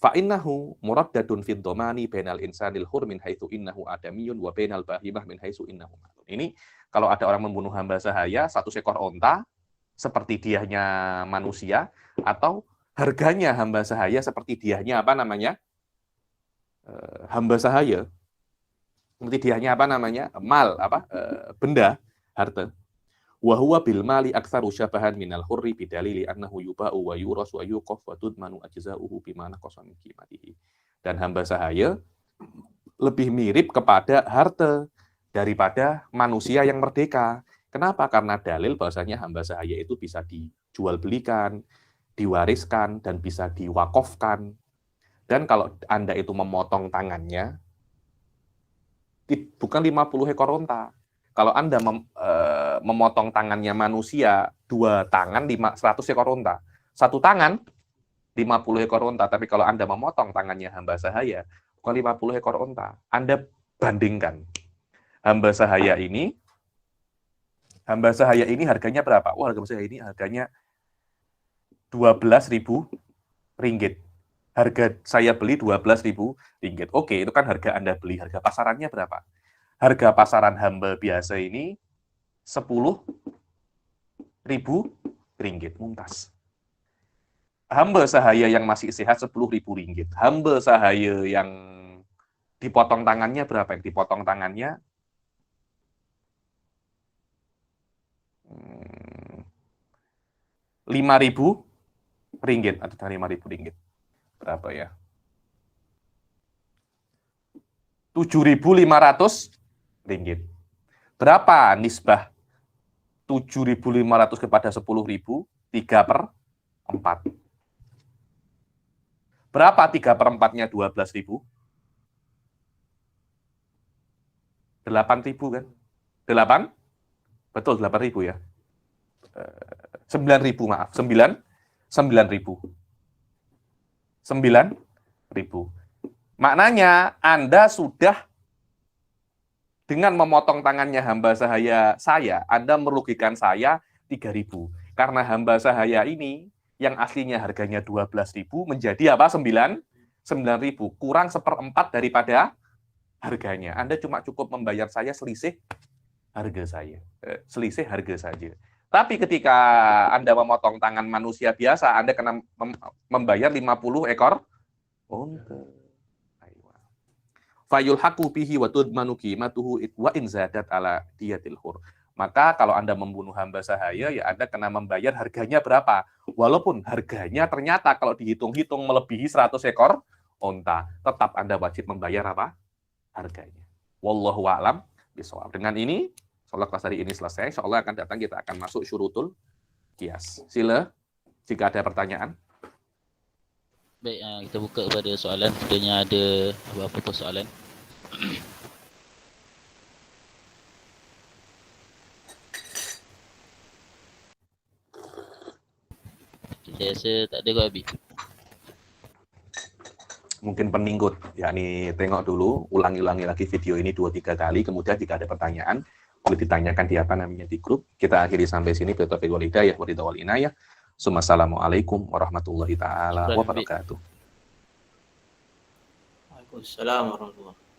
Fa innahu muraddadun fid dhamani bainal insanil hur min haitsu innahu adamiyun wa bainal bahimah min haitsu innahu matun. Ini kalau ada orang membunuh hamba sahaya 1 ekor onta seperti diahnya manusia, atau harganya hamba sahaya seperti diahnya apa namanya? Hamba sahaya, seperti diahnya apa namanya? Benda, harta. Wa huwa bil mali aktsaru syabahan minal hurri bidalili annahu yuba'u wa yuras wa yuqaf wa tudmanu ajza'uhu bima naqasa min qimatihi. Dan hamba sahaya lebih mirip kepada harta daripada manusia yang merdeka. Kenapa? Karena dalil bahwasanya hamba sahaya itu bisa dijual belikan, diwariskan, dan bisa diwakafkan. Dan kalau Anda itu memotong tangannya, bukan 50 ekor onta. Kalau Anda memotong tangannya manusia, 2 tangan 100 ekor onta. satu tangan 50 ekor unta, tapi kalau Anda memotong tangannya hamba sahaya, bukan 50 ekor unta. Anda bandingkan. Hamba sahaya ini harganya berapa? Oh, hamba sahaya ini harganya 12.000 ringgit. Harga saya beli 12.000 ringgit. Oke, itu kan harga Anda beli. Harga pasarannya berapa? Harga pasaran hamba biasa ini 10.000 ringgit, Mumtaz. Hamba sahaya yang masih sehat 10.000 ringgit. Hamba sahaya yang dipotong tangannya berapa? Yang dipotong tangannya 5.000 ringgit atau 5.000 ringgit. Berapa ya? 7.500 ringgit. Berapa nisbah 7.500 kepada 10.000? 3/4. Berapa 3/4-nya 12.000? 8.000 kan? 8? Betul, 8.000 ya. 9.000, maaf. 9.000. 9.000. Maknanya Anda sudah dengan memotong tangannya hamba sahaya saya, Anda merugikan saya 3.000. Karena hamba sahaya ini yang aslinya harganya 12.000 menjadi apa? 9.000. Kurang 1/4 daripada harganya. Anda cuma cukup membayar saya selisih harga saya. Selisih harga saja. Tapi ketika Anda memotong tangan manusia biasa, Anda kena membayar 50 ekor unta. Fayulhaqu bihi wa tudmanu qimatuhu wa in zadat ala diyatil hur. Maka kalau Anda membunuh hamba sahaya, ya Anda kena membayar harganya berapa? Walaupun harganya ternyata kalau dihitung-hitung melebihi 100 ekor unta, tetap Anda wajib membayar apa? Harganya. Wallahu a'lam bishawab. Dengan ini, insyaallah kelas hari ini selesai. Insyaallah akan datang kita akan masuk syurutul qiyas. Sila, jika ada pertanyaan. Baik, kita buka kepada soalan. Sekiranya ada apa-apa soalan. Saya rasa tak ada kot Habib. Mungkin peninggut, yakni tengok dulu, ulangi-ulangi lagi video ini 2-3 kali, kemudian jika ada pertanyaan, boleh ditanyakan di apa namanya di grup. Kita akhiri sampai sini. Billahi wal hidayah wa ridha wal inayah. Assalamualaikum warahmatullahi taala wabarakatuh. Waalaikumsalam warahmatullahi wabarakatuh.